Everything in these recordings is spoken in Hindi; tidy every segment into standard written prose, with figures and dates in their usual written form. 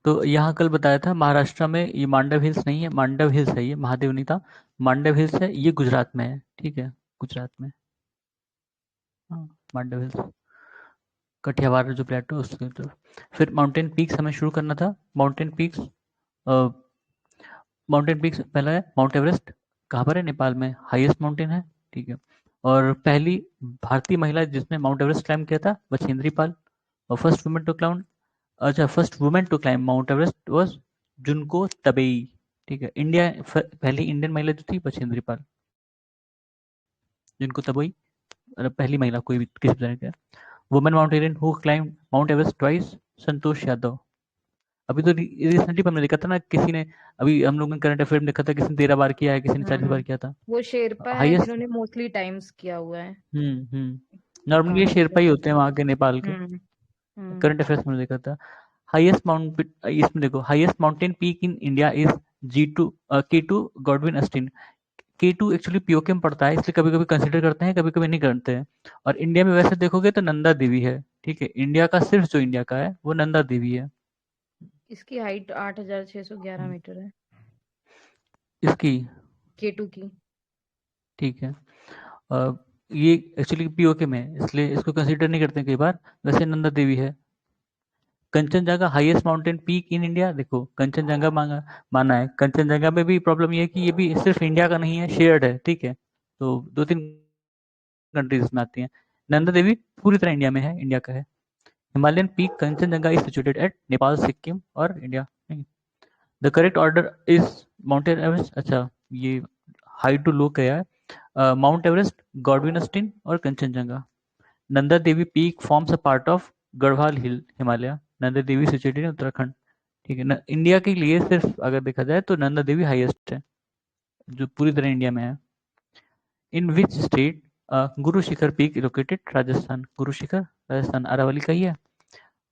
तो यहाँ कल बताया था महाराष्ट्र में ये मांडव हिल्स नहीं है, मांडव हिल्स है, ये महादेव नहीं था, मांडव हिल्स है, ये गुजरात में है, ठीक है, गुजरात में। हाँ, मांडव हिल्स, कठियावाड़ जो प्लेटो उसके तरफ। फिर माउंटेन पीक्स हमें शुरू करना था। माउंटेन पीक्स, माउंटेन पीक्स पहला है माउंट एवरेस्ट, कहाँ पर है? नेपाल में, हाईएस्ट माउंटेन है, ठीक है। और पहली भारतीय महिला जिसने माउंट एवरेस्ट क्लाइम किया था बछेंद्री पाल। और फर्स्ट वुमेन टू क्लाइम, अच्छा, first women to climb Mount Everest was Junko Tabei, ठीक है। इंडिया पहली इंडियन महिला जो थी बछेंद्री पाल, जुनको तबेई, मतलब पहली महिला कोई भी किसी तरह का। Women mountaineer who climb Mount Everest twice, Santosh Yadav. अभी तो रिसेंटली हमने देखा था ना, किसी ने, अभी हम लोग ने करंट अफेयर में देखा था, किसी ने 13 बार किया है, किसी ने 40 हाँ, बार किया था। वो शेरपा है हाईएस्ट, जिन्होंने मोस्टली टाइम्स किया हुआ है। नॉर्मली ये शेरपा ही काफी। होते हैं वहाँ के, नेपाल के। हम्म। हम्म। करंट अफेयर्स में देखा था। हाईएस्ट माउंट, इसमें देखो, highest mountain peak in India is G2, K2 Godwin Austin. K2 actually PoK में पड़ता है, इसलिए कभी कभी कंसिडर करते हैं, कभी कभी नहीं करते हैं। और इंडिया में वैसे देखोगे तो नंदा देवी है, ठीक है, इंडिया का सिर्फ जो इंडिया का है वो नंदा देवी है। इसकी हाइट 8,611 हम्म, मीटर है। इसकी, K2 की। ठीक है। अ, ये एक्चुअली पीओके में है, इसलिए इसको कंसीडर नहीं करते हैं कई बार, वैसे नंदा देवी है। Kanchenjunga highest mountain peak in India, देखो कंचनजंगा मांगा, माना है। कंचनजंगा में भी प्रॉब्लम ये है कि ये भी सिर्फ इंडिया का नहीं है, शेयर्ड है, ठीक है। तो दो तीन कंट्रीज में आती हैं। नंदा देवी पूरी तरह इंडिया में है, इंडिया का है। Himalayan peak Kanchenjunga is situated at Nepal, Sikkim और India. The correct order is mountain Everest, अच्छा, ये हाई टू लो क्या है? माउंट एवरेस्ट, गॉडविन अस्टिन और Kanchenjunga. Nanda Devi peak forms a part of Garhwal hill Himalaya. Nanda Devi situated in Uttarakhand, ठीक है। इंडिया के लिए सिर्फ अगर देखा जाए तो नंदा देवी हाईएस्ट है, जो पूरी तरह इंडिया में है। In which state Guru Shikhar peak located? Rajasthan, Guru Shikhar Rajasthan, Aravalli का ही है।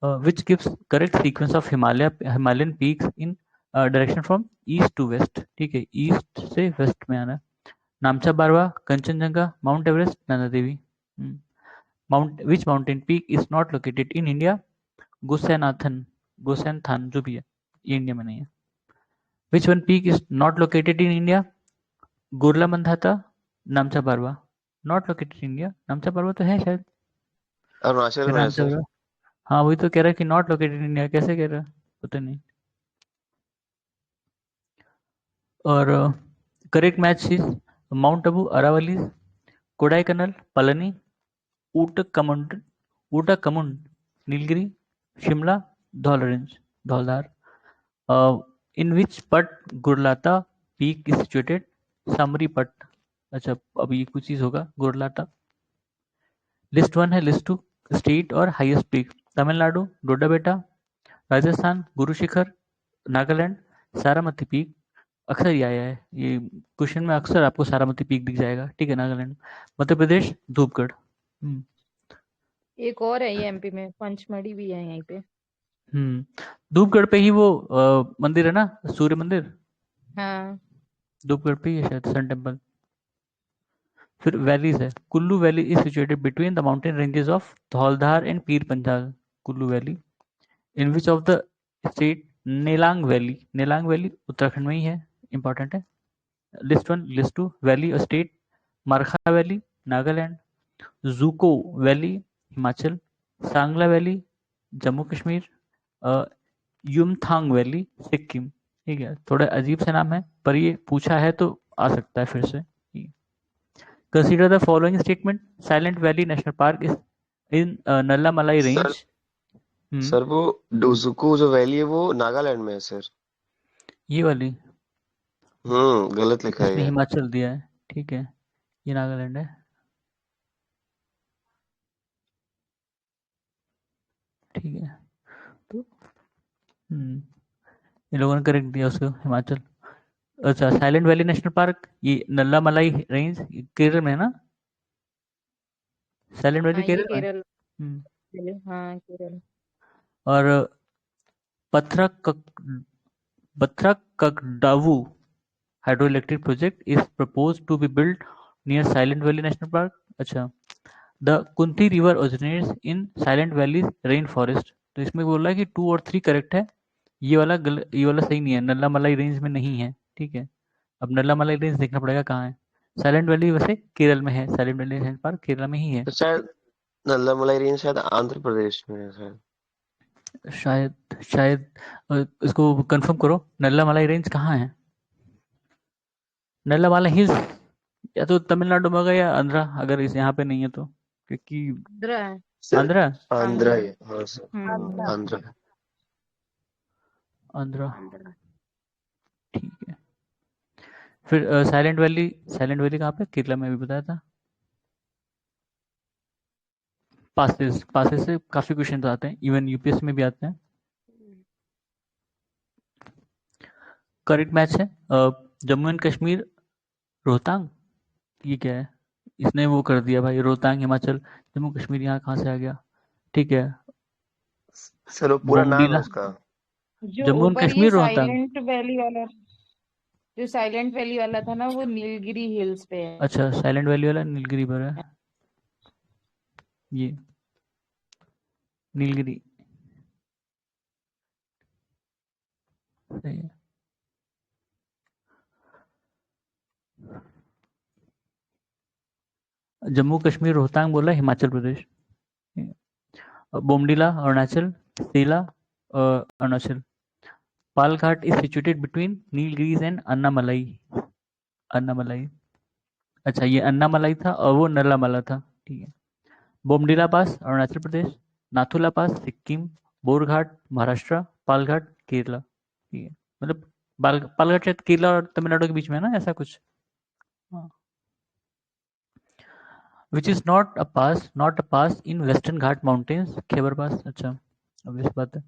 Which gives correct sequence of Himalayan peaks in direction from east to west, ठीक है, ईस्ट से वेस्ट में आना। Namcha Barwa, Kanchenjunga, Mount Everest, Nanda Devi. Mount which mountain peak is not located in India? Gosainthan, Gosainthan जो भी है, ये इंडिया में नहीं है। Which one peak is not located in India? Gurla Mandhata, Namcha Barwa, not located in India. Namcha Barwa तो है शायद, अरुणाचल फिर में है नामचा सर। बारवा, हाँ वही तो कह रहा है कि नॉट लोकेटेड इन इंडिया, कैसे कह रहा है, पता नहीं। और correct match is Mount Abu, Aravalli, Kodaikanal, Palani, Ootacamund, Ootacamund, Nilgiri, Shimla, Dhaul range, Dhauladhar. In which पट गुरलाता peak is situated? Samri Pat, अच्छा, अब ये कुछ चीज होगा गुरलाता। लिस्ट वन है, लिस्ट टू, स्टेट और highest peak. Tamil Nadu Doddabetta, Rajasthan Guru Shikhar, Nagaland Saramati peak. अक्सर ये आया है, ये क्वेश्चन में अक्सर आपको सारामती पीक दिख जाएगा, ठीक है, नागालैंड। मध्य प्रदेश धूपगढ़। एक और है ये MP में, पंचमढ़ी भी है यहीं पे। धूपगढ़ पे ही वो मंदिर है ना, सूर्य मंदिर, हाँ। धूपगढ़ पे ही है शायद, सन टेम्पल। फिर वैलीज है, Kullu valley is situated between the mountain ranges of Dhauladhar and Pir Panjal, Kullu valley. In which of the state? Nelang valley, Nelang valley Uttarakhand में ही है, इंपॉर्टेंट है। List one, list two, valley और state. Markha valley, Nagaland. Dzukou valley, Himachal. Sangla valley, Jammu Kashmir. Yumthang valley, Sikkim. ठीक है, थोड़ा अजीब से नाम है, पर ये पूछा है तो आ सकता है फिर से। Consider the following statement, silent valley national park is in Nalla Malai sir range. Hmm, sir वो डोजुकू जो वैली है वो नागालैंड में है सर। ये वाली, गलत लिखा है इसमें ये। हिमाचल दिया है, ठीक है, ये नागालैंड है, ठीक है। तो इन लोगों ने करेक्ट दिया उसको, हिमाचल। अच्छा, साइलेंट वैली नेशनल पार्क, ये नल्ला मलाई रेंज केरल में है ना? साइलेंट वैली हाँ, ये केरल में। केरल। हाँ, केरल। और पथरक Pathrakadavu hydroelectric project is propose to be built near silent valley national park. अच्छा, the Kunti river originates in silent valley rain forest. तो इसमें बोल रहा है कि 2 और 3 करेक्ट है, ये वाला सही नहीं है, नल्ला मलाई रेंज में नहीं है, ठीक है। अब नल्ला मलाई रेंज देखना पड़ेगा कहाँ है। साइलेंट वैली वैसे केरल में है, silent valley national park Kerala में ही है। तो शायद नल्लामलाई रेंज शायद आंध्र प्रदेश में है शायद। शायद शायद इसको कंफर्म करो, नल्ला मलाई रेंज कहाँ है? नल्ला वाला हिल्स या तो तमिलनाडु में होगा या आंध्रा, अगर इस यहाँ पे नहीं है तो, क्योंकि आंध्रा है। सर आंध्रा आंध्रा ही है, हाँ सर हम्म। आंध्रा है। आंध्रा ठीक है। फिर साइलेंट वैली कहाँ पे? केरला में भी बताया था। पासेस से काफी क्वेश्चन आते हैं, इवन यूपीएससी में भी आते हैं। करेक्ट मैच है जम्मू एंड कश्मीर रोहतांग, ये क्या है? इसने वो कर दिया भाई, रोहतांग हिमाचल, जम्मू कश्मीर यहाँ कहाँ से आ गया? ठीक है, सर वो पूरा नाम है बोमडीला, उसका। जो जम्मू एंड ऊपर ये कश्मीर रोहतांग। साइलेंट वैली वाला था ना, वो नीलगिरी हिल्स पे है। अच्छा, साइलेंट वैली वाला नीलगिरी पर है, ये नीलगिरी सही है। जम्मू कश्मीर रोहतांग बोला Himachal Pradesh, Bomdila Arunachal, Sela Arunachal, Palghat is situated between Nilgiris and Annamalai. Annamalai, अच्छा ये अन्नामलाई था और वो नल्लामला था, ठीक है। बोमडीला पास अरुणाचल प्रदेश, नाथुला पास सिक्किम, बोरघाट महाराष्ट्र, पालघाट केरला, ठीक है। मतलब पालघाट शायद केरला और तमिलनाडु के बीच में है ना, ऐसा कुछ। हाँ। Which is not a pass in western Ghat mountains, Khyber pass, अच्छा अब इस बात है।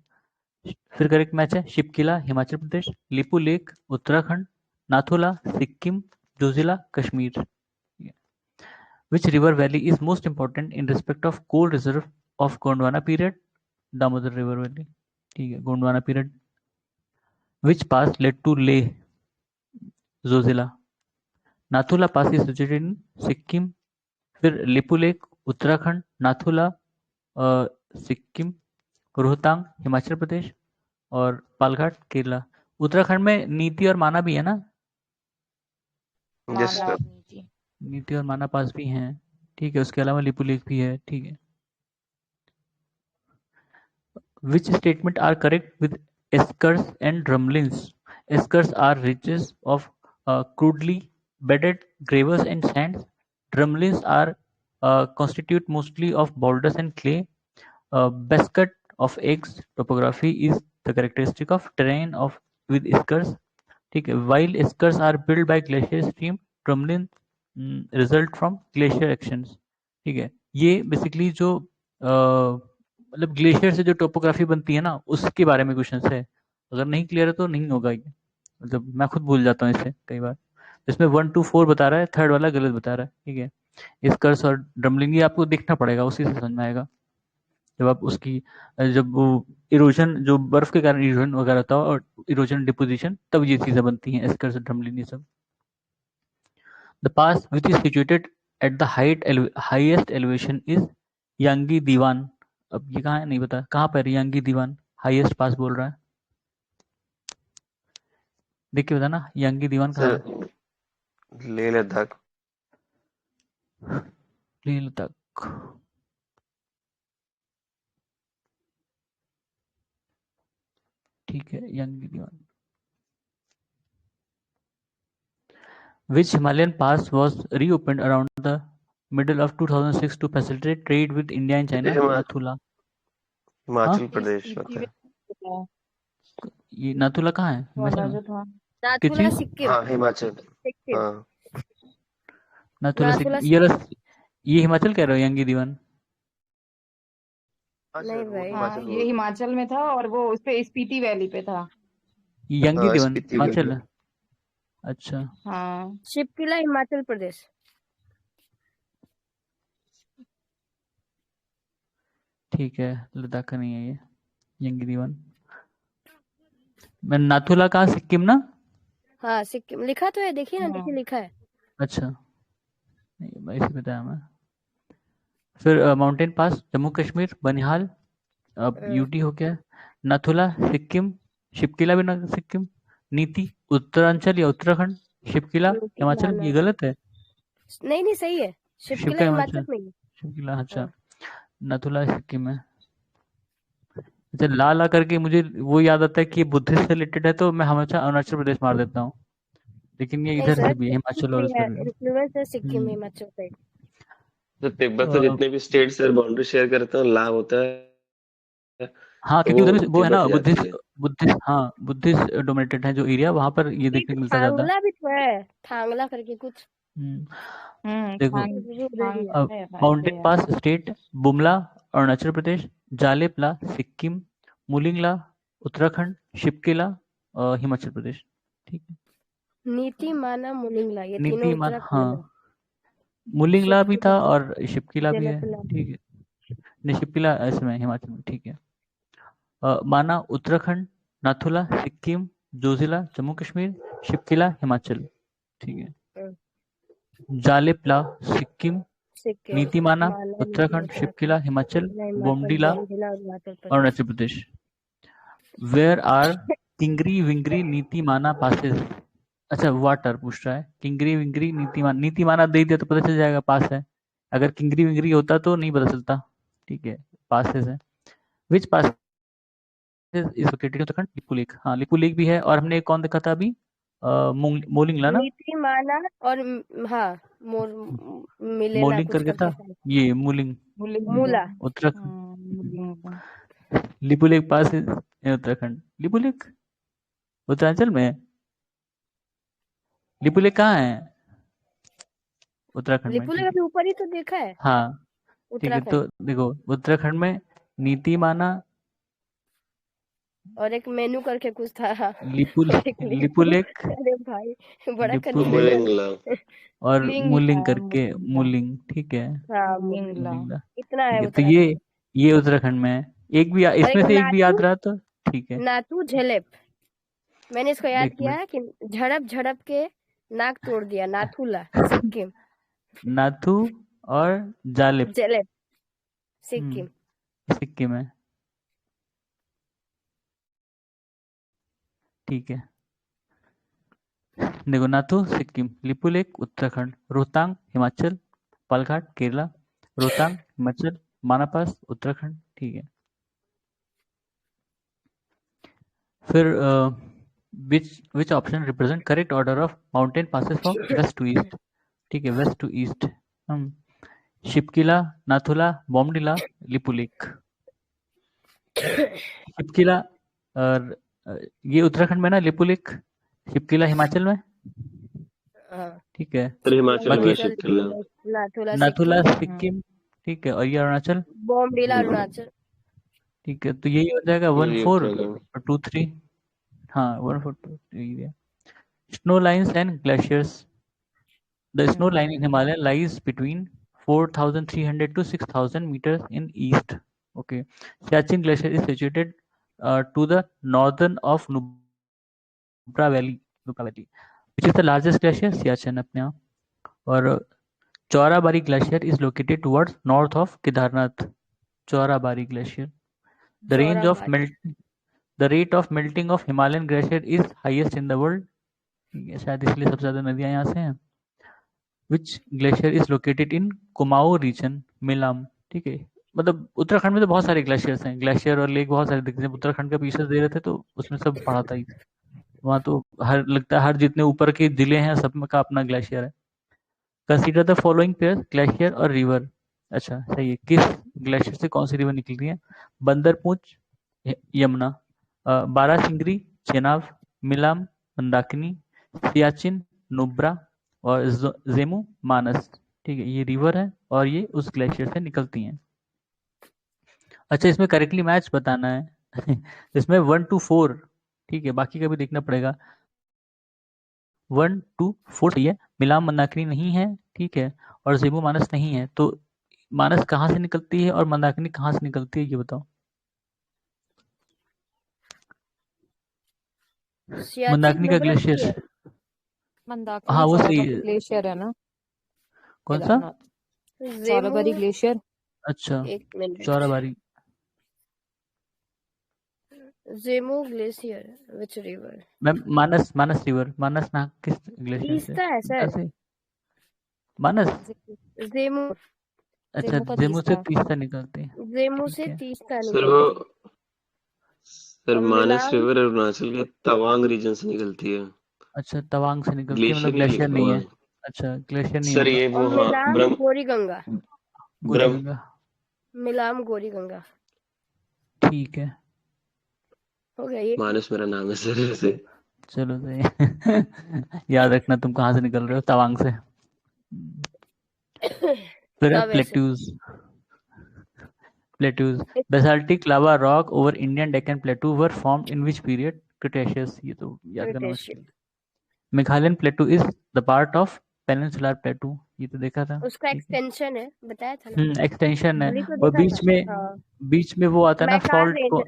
फिर करेक्ट मैच है, Shipkila Himachal Pradesh, Lipu lake Uttarakhand, Nathula Sikkim, Zojila Kashmir. Which river valley is most important in respect of coal reserve of Gondwana period? Damodar river valley, ठीक है, Gondwana period. Which pass led to Leh, Zojila? Nathula pass is situated in Sikkim, फिर लिपू लेक उत्तराखंड, नाथुला सिक्किम, रोहतांग हिमाचल प्रदेश और पालघाट केरला। उत्तराखंड में नीति और माना भी है ना? यस माना सर। नीति। नीति और माना पास भी हैं, ठीक है। उसके अलावा लिपू लेक भी है, ठीक है। Which statement are correct with eskers and drumlins? Eskers are ridges of crudely bedded gravels and sands. Drumlins are constitute mostly of boulders and clay. Basket of eggs topography is the characteristic of terrain of with eskers. ठीक है, while eskers are built by glacier stream, drumlin result from glacier actions. ठीक है, ये बेसिकली जो मतलब ग्लेशियर से जो टोपोग्राफी बनती है ना, उसके बारे में क्वेश्चन है। अगर नहीं क्लियर है तो नहीं होगा ये, मतलब मैं खुद भूल जाता हूँ इससे कई बार। इसमें 1 to 4 बता रहा है, थर्ड वाला गलत बता रहा है, ठीक है। स्कर्स और ड्रमलिंग ये आपको देखना पड़ेगा, उसी से समझ में आएगा जब आप उसकी जब वो इरोजन जो बर्फ के कारण इरोजन वगैरह होता है और इरोजन डिपोजिशन, तब ये चीजें बनती हैं, स्कर्स और ड्रमलिंग ये सब। The pass which is situated at the highest elevation is Yangi Diwan. अब ये कहाँ है नहीं पता, कहाँ पर यांगी दीवान हाईएस्ट पास बोल रहा है, देख के बताना यांगी दीवान कहाँ है। सर लेह लद्दाख। लेह लद्दाख, ठीक है, Yanghee Diwan. Which Himalayan pass was reopened around the middle of 2006 to facilitate trade with India and China? Nathula. हाँ, हिमाचल प्रदेश होता है। ये नाथुला कहाँ है? वाला हिमाचल में? जो था किस नाथुला चीज? सिक्किम। हाँ हिमाचल। सिक्किम। हाँ नाथुला नाथुला ये हिमाचल कह रहे हो यांगी दीवान? हाँ नहीं सर वो भाई। हाँ, हिमाचल ये बोल। हिमाचल में था और वो उस पे स्पीति वैली पे था। यांगी हाँ दीवान स्पीति हिमाचल वैली। है, अच्छा हाँ, शिपकिला हिमाचल प्रदेश। ठीक है, लद्दाख का नहीं है ये, यांगी दीवान। मैं नाथुला कहाँ, सिक्किम ना? हाँ सिक्किम लिखा तो है, देखिए ना, देखिए लिखा है। अच्छा, नहीं मैं इसे बताया मैं। फिर माउंटेन पास जम्मू कश्मीर बनिहाल, अब यूटी हो गया, नथुला सिक्किम, शिपकिला भी सिक्किम, नीति उत्तरांचल या उत्तराखंड, शिपकिला नीति हिमाचल, माना ये गलत है। नहीं सही है, शिपकिला शिपका हिमाचल हिमाचल, में ही है। शिपकिला अच्छा, हाँ। नथुला सिक्किम है। अच्छा ला ला करके मुझे वो याद आता है कि ये बुद्धिस्ट से रिलेटेड है, तो मैं हमेशा अरुणाचल प्रदेश मार देता हूँ, लेकिन ये नहीं इधर सर, से भी है, हिमाचल और भी है, उधर भी। इन्फ्लुएंस है सिक्किम हम्म, हिमाचल साइड। तो तिब्बत से अ, जितने भी स्टेट से बाउंड्री शेयर करते हैं लाभ होता है, हाँ तो क्योंकि उधर भी वो वो है ना तिब्बत ही आती बुद्धिस्ट, है। बुद्धिस्ट हाँ बुद्धिस्ट डोमिनेटेड है जो एरिया, वहां पर ये एक देखने को मिलता है ज्यादा। थांगला भी तो है, थांगला करके कुछ हम्म, देखो थांग उधर ही है। अब है भाई माउंटेन है। पास स्टेट, बुमला अरुणाचल प्रदेश, जालेपला सिक्किम, मुलिंगला उत्तराखंड, शिपकिला हिमाचल प्रदेश। ठीक है, नीति माना मुलिंगला, ये तीनों नीतिमान उत्तराखंड में। हाँ, मुलिंगला भी था शिपकिला, और शिपकिला भी है। जलपला, ठीक है, नहीं शिपकिला इसमें हिमाचल में। ठीक है, माना उत्तराखंड, नाथुला सिक्किम, जोजिला जम्मू कश्मीर, शिपकिला हिमाचल। ठीक है, जालेपला Sikkim, Sikkim, Niti Mana Mana Uttarakhand, Uttarakhand, Shipki La Himachal, Shipki La Himachal, Bomdila Bomdila Arunachal Pradesh. Arunachal Pradesh. Where are Kingri Wingri Niti Mana passes. अच्छा वाटर पूछ रहा है, किंगरी विंगरी नीतिमाना दे दिया तो पता चल जाएगा पास है, अगर किंगरी विंगरी होता तो नहीं पता चलता। ठीक है, पासेस है। Which pass is located Uttarakhand, Lipu Lekh, हाँ लिपू लेक भी है। और हमने एक कौन देखा था अभी, मोलिंगला ना, नीति माना और हाँ, मिलेला मोलिंग कुछ करके करके था, था। ये मूलिंग मूला, उत्तराखंड। मुलिंगा। लिपू लेक पास है उत्तराखंड, लिपू लेक उत्तरांचल में है। लिपू लेक कहाँ है, उत्तराखंड में। लिपुलेख ठीक है, अभी ऊपर ही तो देखा है, हाँ ठीक है, तो उत्तराखंड। देखो उत्तराखंड में नीति माना, और एक मेनू करके कुछ था लिपू एक लिपू लेक, अरे भाई बड़ा लिपू लेक कंफ्यूजन। मुलिंगला। और मुलिंगला मूलिंग है, करके, मुलिंगला। मूलिंग। ठीक है, हाँ, मुलिंगला। मूलिंगला। इतना है ठीक है, तो उत्तराखंड। ये उत्तराखंड में है। एक भी और एक इसमें से एक भी नातू, याद रहा तो ठीक है। नातू झेलेप, मैंने इसको याद एक किया मिनट, है कि झड़प झड़प के नाक तोड़ दिया, नाथुला सिक्किम, नाथू और जालिप, झेलेप सिक्किम। सिक्किम है। ठीक है, देखो नाथू सिक्किम, लिपू लेक उत्तराखंड, रोहतांग हिमाचल, पालघाट केरला, रोहतांग हिमाचल, मानापास उत्तराखंड। ठीक है, फिर which option represent correct order of mountain passes from west to east. ठीक है, वेस्ट टू ईस्ट, हम शिपकिला, नाथुला, बॉमडिला, लिपू लेक। शिपकिला और ये उत्तराखंड में ना, लिपू लेक, शिपकिला हिमाचल में। हाँ, ठीक है, फिर हिमाचल में बाकी हिमाचल, शिपकिला। नाथुला नाथुला सिक्किम, सिक्किम। ठीक है, और ये अरुणाचल। बॉमडिला अरुणाचल। ठीक है, तो यही हो जाएगा ये 1-4 उत्तराखंड। और 2-3। हाँ 1-4 snow lines and glaciers. The snow line in Himalaya lies between 4,300 to 6,000 meters in east. Okay, Siachen Glacier is situated to the northern of Nubra Valley, which is the largest glacier, Siachen अपने यहाँ। और Chorabari glacier is located towards north of Kedarnath. Chorabari glacier, the range of Chorabari, the rate of melting of Himalayan glacier is highest in the world. ठीक है, शायद इसलिए सबसे ज्यादा नदियां यहाँ से हैं। Which glacier is located in Kumaon region, Milam. ठीक है, मतलब उत्तराखंड में तो बहुत सारे ग्लेशियर्स हैं, ग्लेशियर और लेक बहुत सारे दिखते हैं। उत्तराखंड का पीछे दे रहे थे तो उसमें सब पढ़ा था ही, वहाँ तो हर लगता है हर जितने ऊपर के जिले हैं सब में का अपना ग्लेशियर है। Consider the following pair, glacier और रिवर। अच्छा सही है, किस ग्लेशियर से कौन सी रिवर निकल रही है, बंदरपूंछ, यमुना, बारासिंगरी, चेनाब, मिलाम, मंदाकिनी, सियाचिन, नुब्रा और जेमू मानस। ठीक है, ये रिवर है और ये उस ग्लेशियर से निकलती हैं। अच्छा इसमें करेक्टली मैच बताना है इसमें 1-4। ठीक है, बाकी का भी देखना पड़ेगा। 1-4 सही है, मिलाम मंदाकिनी नहीं है। ठीक है, और जेमू मानस नहीं है। तो मानस कहाँ से निकलती है और मंदाकिनी कहाँ से निकलती है, ये बताओ। सियाचिन मंदाकिनी का नुब्रा ग्लेशियर, की है। मंदाकिनी हाँ वो सही चौराबाड़ी है। ग्लेशियर है ना, कौन सा, केदारनाथ। जेमू, चौराबाड़ी ग्लेशियर। अच्छा एक मिनट, Chorabari, Zemu Glacier, which river? Ma'am Manas river, Manas ना किस ग्लेशियर से? तीस्ता है सर। ऐसे मानस? जेमू अच्छा, जेमू का जेमू से तीस्ता। तीस्ता निकलती है। जेमू ठीक से है। तीस्ता सर निकलती वो सर और मानस मिलान रिवर अरुणाचल के तवांग रीजन से निकलती है। अच्छा, तवांग से निकलती है, मतलब ग्लेशियर नहीं ग्लेशियर लिखा नहीं हुआ है। है अच्छा, ग्लेशियर नहीं सर। होगा। ये और वो हाँ मिलाम ब्रह्म गोरी गंगा। गोरी ब्रह्म गंगा। मिलाम गोरी गंगा ठीक है, हो गया ये। मानस मेरा नाम है सर वैसे। चलो सही है। याद रखना तुम कहाँ से निकल रहे हो, तवांग से। फिर है तब ऐसे plateaus. Plateaus, basaltic lava rock over Indian Deccan प्लेटू were formed in which period? Cretaceous. ये तो याद करना मुश्किल है। Meghalayan प्लेटू is the part of peninsular प्लेटू, ये तो देखा था। उसका ठीक है, एक्सटेंशन है, बताया था ना। एक्सटेंशन है। अभी तो और देखा था। हाँ, बीच में वो आता है ना मैकार फॉल्ट को,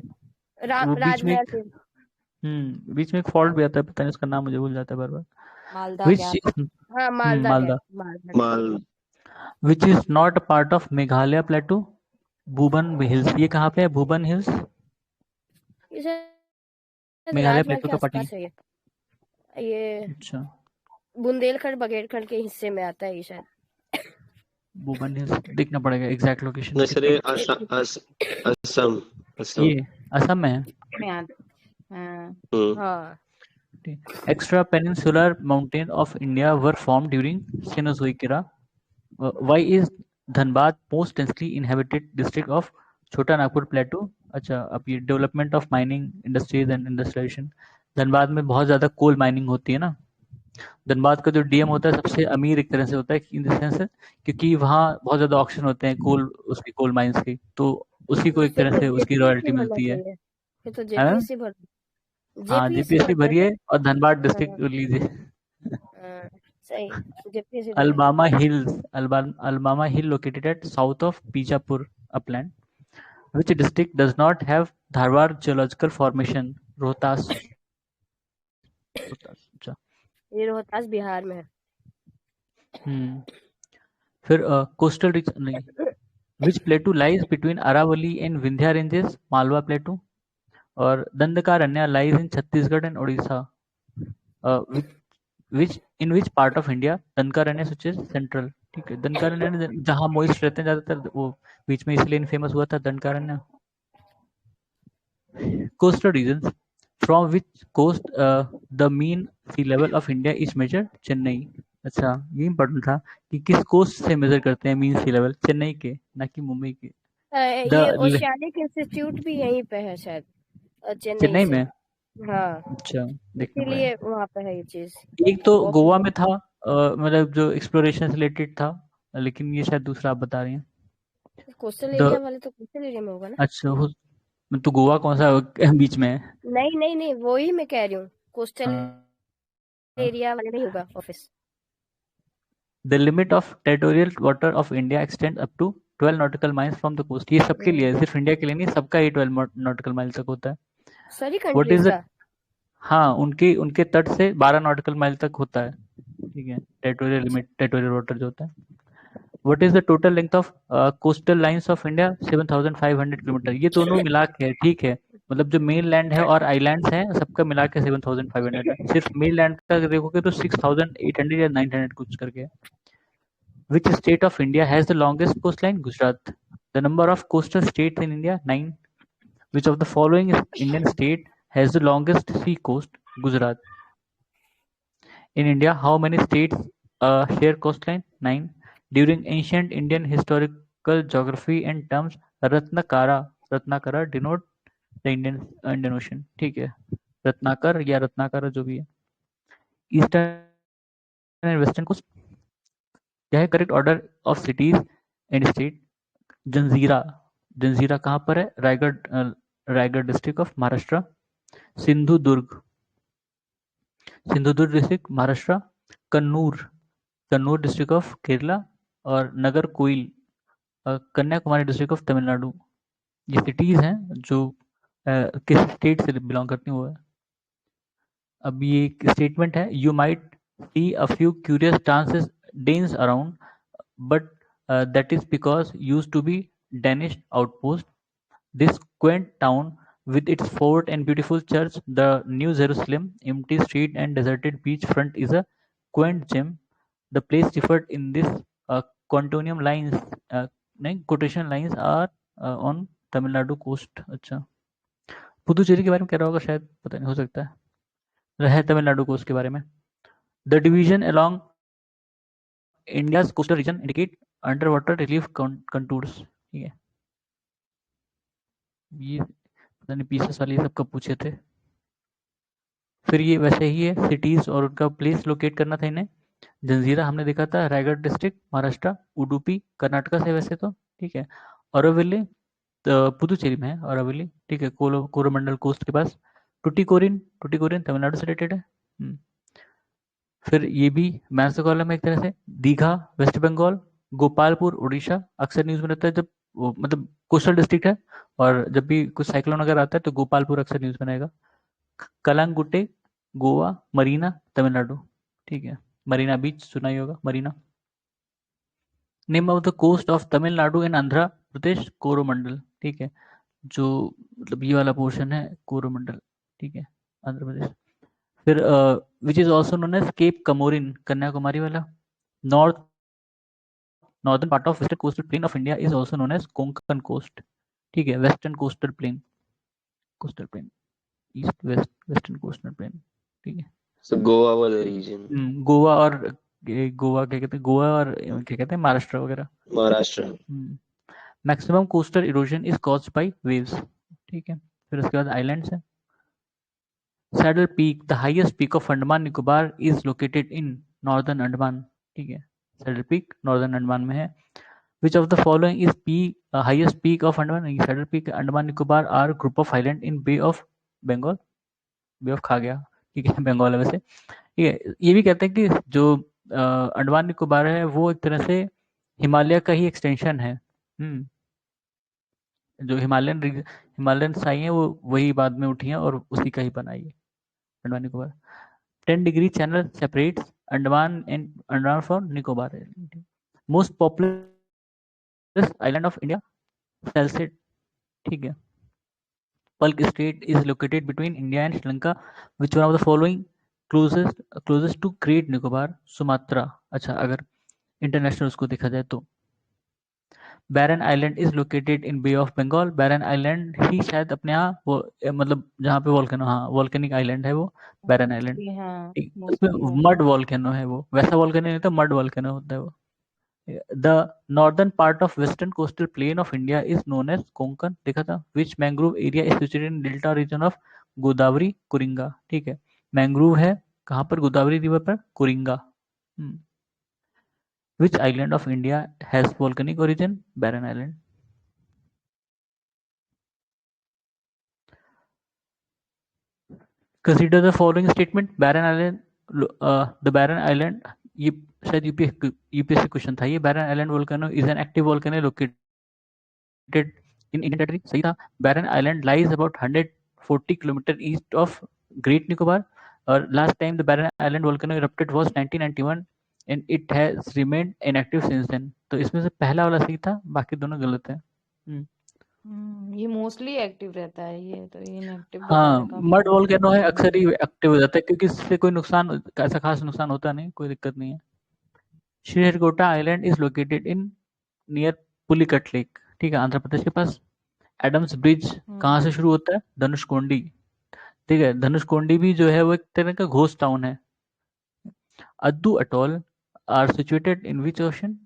रेंज वो बीच में राजमहल एक से। बीच में एक फॉल्ट भी आता है, पता नहीं उसका नाम, मुझे भूल जाता है बार बार। Malda which gap. हाँ, मालदा मालदा, गैप। मालदा माल which is not a part of Meghalaya plateau? Bhuban hills, ये कहाँ पे है भूबन हिल्स? ये शायद मेघालय राजमहल प्लेटू के का पार्ट नहीं। आसपास है ये अच्छा, बुंदेलखंड बघेलखंड के हिस्से में आता है ये शायद। भूबन हिल्स देखना पड़ेगा एग्जैक्ट लोकेशन। नहीं सर, ये असम असम। ये असम में है। में आता। हाँ। हाँ, Extra peninsular mountains of India were formed during Cenozoic era. Why is Dhanbad most densely inhabited district of Chota Nagpur Plateau? अच्छा, अब ये development of mining industries and industrialisation, Dhanbad में बहुत ज़्यादा कोल माइनिंग होती है ना। धनबाद का जो डीएम होता है सबसे अमीर एक तरह से होता है इन द सेंस, क्योंकि वहाँ बहुत ज़्यादा ऑक्शन होते हैं कोल, उसकी कोल माइंस की, तो उसी को एक फिर तरह तो से उसकी जेपीएससी रॉयल्टी भरना मिलती है। चाहिए। फिर तो है ना? जेपीएससी भर हाँ, जेपीएससी जीपीएससी भरना भरिए चाहिए। और धनबाद हाँ, डिस्ट्रिक्ट लीजिए। हाँ, सही, जेपीएससी भरेंगे। Alabama Hill located at south of Bijapur upland. Which district does not have Dharwad geological formation? Rohtas. अच्छा। ये रोहतास बिहार में है। फिर कोस्टल रीजन नहीं, which plateau lies between Aravalli and Vindhya ranges? Malwa plateau. और Dandakaranya lies in Chhattisgarh and Odisha. which part of India Dandakaranya which is central? ठीक है, दंडकारण्य जहाँ मोइस्ट रहते हैं ज्यादातर, वो बीच में इसलिए फेमस हुआ था Dandakaranya. Coastal regions, from which coast the mean sea level of India is measured? Chennai. अच्छा, ये इम्पोर्टेंट था कि किस कोस्ट से मेजर करते हैं मीन सी लेवल, चेन्नई के, ना कि मुंबई के। ये ओशियानिक इंस्टीट्यूट भी यहीं पे है शायद, चेन्नई से। में? हाँ, अच्छा, देखना इसीलिए पड़ेगा। वहाँ पे है ये चीज। एक तो गोवा में था, मतलब जो एक्सप्लोरेशन से रिलेटेड था, लेकिन ये शायद दूसरा आप बता रही हैं। कोस्टल द एरिया वाले तो कोस्टल एरिया में होगा ना। अच्छा, तो गोवा कौन सा बीच में है? नहीं नहीं नहीं, वो ही मैं कह रही हूँ, कोस्टल हाँ। एरिया वाले नहीं होगा office. The limit of territorial water of India extends up to 12 nautical miles from the coast. ये सबके लिए है, सिर्फ इंडिया के लिए नहीं, सबका ये 12 nautical miles तक होता है। सारी What कंट्रीज is the का। हाँ, उनके तट से 12 nautical mile तक होता है। ठीक है, टेरिटोरियल लिमिट, टेरिटोरियल वाटर जो होता है। What is the total length of coastal lines of India? 7,500 kilometre. ये दोनों मिला के है, ठीक है, मतलब जो मेन लैंड है और आइलैंड्स हैं सबका मिला के 7,500 है। सिर्फ मेन लैंड का देखोगे तो 6,800 या 900 कुछ करके है। Which state of India has the longest coastline? Gujarat. The number of coastal states in India? 9. Which of the following Indian state has the longest sea coast? Gujarat. In India, how many states share coastline? 9. During ancient Indian historical geography and terms, Ratnakara denote the Indian Ocean. ठीक है, रत्नाकर या रत्नाकरा जो भी है। ईस्टर्न एंड वेस्टर्न कोस्ट, क्या है correct order of cities and state? Janjira कहाँ पर है? Raigad district of Maharashtra. Sindhudurg district Maharashtra. Kannur district of Kerala. और नगरकोइल कन्याकुमारी डिस्ट्रिक्ट ऑफ तमिलनाडु। ये सिटीज हैं जो किस स्टेट से बिलोंग करती हुआ है। अब ये एक स्टेटमेंट है, you might see a few curious Danes around, but that is because used to be Danish outpost. This quaint town With its fort and beautiful church, the New Jerusalem, empty street and deserted beach front is a quaint gem. The place differed in this quantonium lines, नहीं quotation lines are on Tamil Nadu coast. अच्छा, पुदुचेरी के बारे में कह रहा होगा शायद, पता नहीं, हो सकता है तमिलनाडु कोस्ट के बारे में. The division along India's coastal region indicate underwater relief contours. ठीक है, ये पता नहीं पीसेस वाले सब कब पूछे थे. फिर ये वैसे ही है, सिटीज और उनका प्लेस लोकेट करना था इन्हें. जंजीरा हमने देखा था, रायगढ़ डिस्ट्रिक्ट महाराष्ट्र, उडुपी कर्नाटका से वैसे तो, ठीक है. औरविल्ली पुदुचेरी में है औरविल्ली, ठीक है, कोरोमंडल कोस्ट के पास. टुटीकोरिन तमिलनाडु से रिलेटेड है. फिर ये भी मैंस कॉलम है एक तरह से. दीघा वेस्ट बंगाल, गोपालपुर उड़ीसा. अक्सर न्यूज में रहता है जब मतलब कोस्टल डिस्ट्रिक्ट है और जब भी कुछ साइक्लोन अगर आता है तो गोपालपुर अक्सर न्यूज में रहेगा. कलांगुटे गोवा, मरीना तमिलनाडु, ठीक है. मरीना बीच सुना ही होगा, Marina. Name of the coast of Tamil Nadu and Andhra Pradesh, Coromandel, ठीक है. जो मतलब ये वाला पोर्शन है कोरोमंडल, ठीक है, आंध्र प्रदेश. फिर which is also known as Cape Comorin, Kanyakumari वाला. Northern part of western coastal plain of India is also known as Konkan coast, ठीक है. Western coastal plain east west western coastal plain, ठीक है. So गोवा वाला रीजन, गोवा और गोवा क्या कहते हैं, गोवा और क्या कहते हैं महाराष्ट्र वगैरह. Maharashtra. Maximum coastal erosion is caused by waves, ठीक है. फिर उसके बाद आइलैंड्स है. Saddle peak, the highest peak of Andaman Nicobar, is located in northern Andaman, ठीक है. सैडल पीक नॉर्दर्न अंडमान में है. Which of the following is peak highest peak of Andaman. Saddle peak, Andaman Nicobar are group of island in bay of Bengal, bay of खा गया, ठीक है, बंगाल है वैसे, ठीक है. ये भी कहते हैं कि जो अंडमान निकोबार है वो एक तरह से हिमालय का ही एक्सटेंशन है. जो हिमालयन साई है वो वही बाद में उठी है और उसी का ही बना है Andaman Nicobar. 10 degree channel separates Andaman from Nicobar. Most popular island of India, Salsette, ठीक है. Palk Strait is located between India and Sri Lanka. Which one of the following closest to Great Nicobar? Sumatra. अच्छा, अगर इंटरनेशनल उसको देखा जाए तो. Barren island is located in bay of Bengal. Barren island ही शायद अपने यहाँ वो मतलब जहाँ पे वॉल्केनो, हाँ वॉल्केनिक आइलैंड है वो बैरन आइलैंड. हाँ, उसमें मड वॉल्केनो है वो, वैसा वॉल्केनो नहीं होता, मड वॉल्केनो होता है वो. The northern part of western coastal plain of India is known as Konkan, देखा था. Which mangrove area is situated in delta region of Godavari कुरिंगा, ठीक है. मैंग्रोव है कहाँ पर, गोदावरी रिवर पर, कुरिंगा. Which island of India has volcanic origin? Barren Island. Consider the following statement. Barren Island, the Barren Island, ये शायद यूपीएससी क्वेश्चन था ये. Barren island volcano is an active volcano located in Indian territory, सही था. Barren island lies about 140 kilometre east of great Nicobar. और last time the barren island volcano erupted was 1991 and it has remained inactive since then. तो इसमें से पहला वाला सही था, बाकी दोनों गलत है. ये मोस्टली एक्टिव रहता है, ये तो इनएक्टिव. हाँ, मड वोल्केनो है, अक्सर ही एक्टिव हो जाता है क्योंकि इससे कोई नुकसान, ऐसा खास नुकसान होता नहीं, कोई दिक्कत नहीं है. Sriharikota island is located in near Pulicat lake, ठीक है, आंध्र प्रदेश के पास. एडम्स ब्रिज कहाँ से शुरू होता है, धनुषकोंडी, ठीक है. धनुषकोंडी भी जो है वो एक तरह का घोस्ट टाउन है. Addu atoll are situated in which ocean,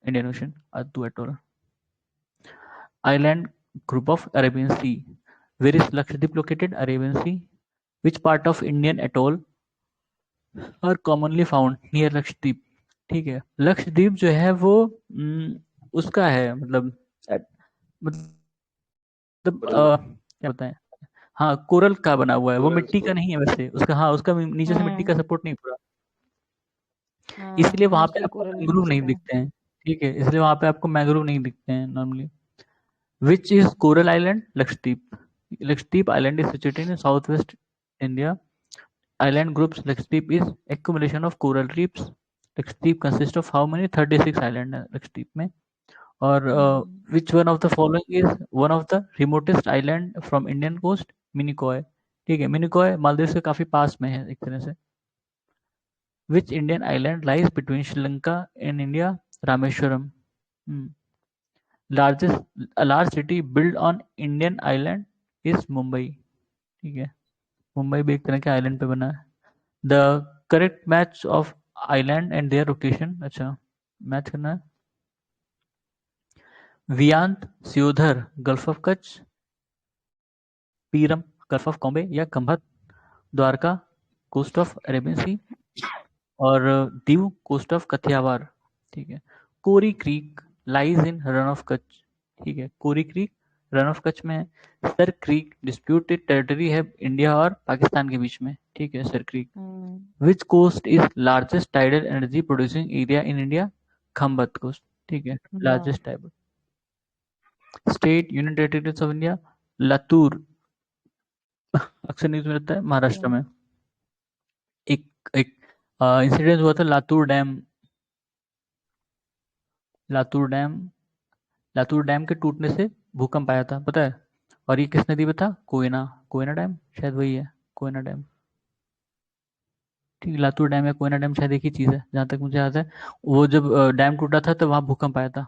Indian ocean. Addu atoll island group of Arabian Sea. Where is Lakshadweep located? Arabian Sea. Which part of Indian atoll are commonly found near Lakshadweep? ठीक है. लक्षद्वीप जो है वो उसका है मतलब क्या बताएं, हाँ कोरल का बना हुआ है वो, मिट्टी का नहीं है वैसे उसका. हाँ उसका नीचे से मिट्टी का सपोर्ट नहीं पूरा, इसलिए वहां पे आपको मैंग्रोव नहीं दिखते हैं, ठीक है. इसलिए वहां पे आपको मैंग्रोव नहीं दिखते हैं normally. Which is Coral Island? Lakshadweep. Lakshadweep Island is situated in southwest India. Island groups Lakshadweep is accumulation of coral reefs. Lakshadweep consists of how many? 36 islands है Lakshadweep में. और which one of the following is one of the remotest island from Indian coast? Minicoy. ठीक है, मिनिकॉय मालदीव से काफी पास में है एक तरह से। Which Indian island lies between Sri Lanka and India? Rameswaram. Large city build on Indian island is Mumbai. ठीक है, मुंबई भी एक तरह के आइलैंड पे बना है। The correct match of island and their location, अच्छा मैच करना है। वियांत, सियोधर, gulf of Kutch, Piram, gulf of Cambay, या Khambhat, Dwarka, coast of Arabian sea, और दीव, कोस्ट ऑफ कथियावार। ठीक है, Kori creek lies in Rann of Kutch. ठीक है, कोरी क्रीक रन ऑफ कच्छ में है। सर क्रीक डिस्प्यूटेड टेरिटरी है इंडिया और पाकिस्तान के बीच में। ठीक है, Sir creek. Which coast is largest tidal energy producing area in India? Khambhat coast. ठीक है, largest tidal. State union territories of India, Latur अक्सर न्यूज में रहता है, महाराष्ट्र में। एक इंसिडेंट हुआ था लातूर डैम के टूटने से भूकंप आया था, पता है? और ये किस नदी पे था? कोयना डैम, शायद वही है, कोयना डैम। ठीक, लातूर डैम या कोयना डैम शायद एक ही चीज है जहां तक मुझे याद है। वो जब डैम टूटा था तो वहां भूकंप आया था।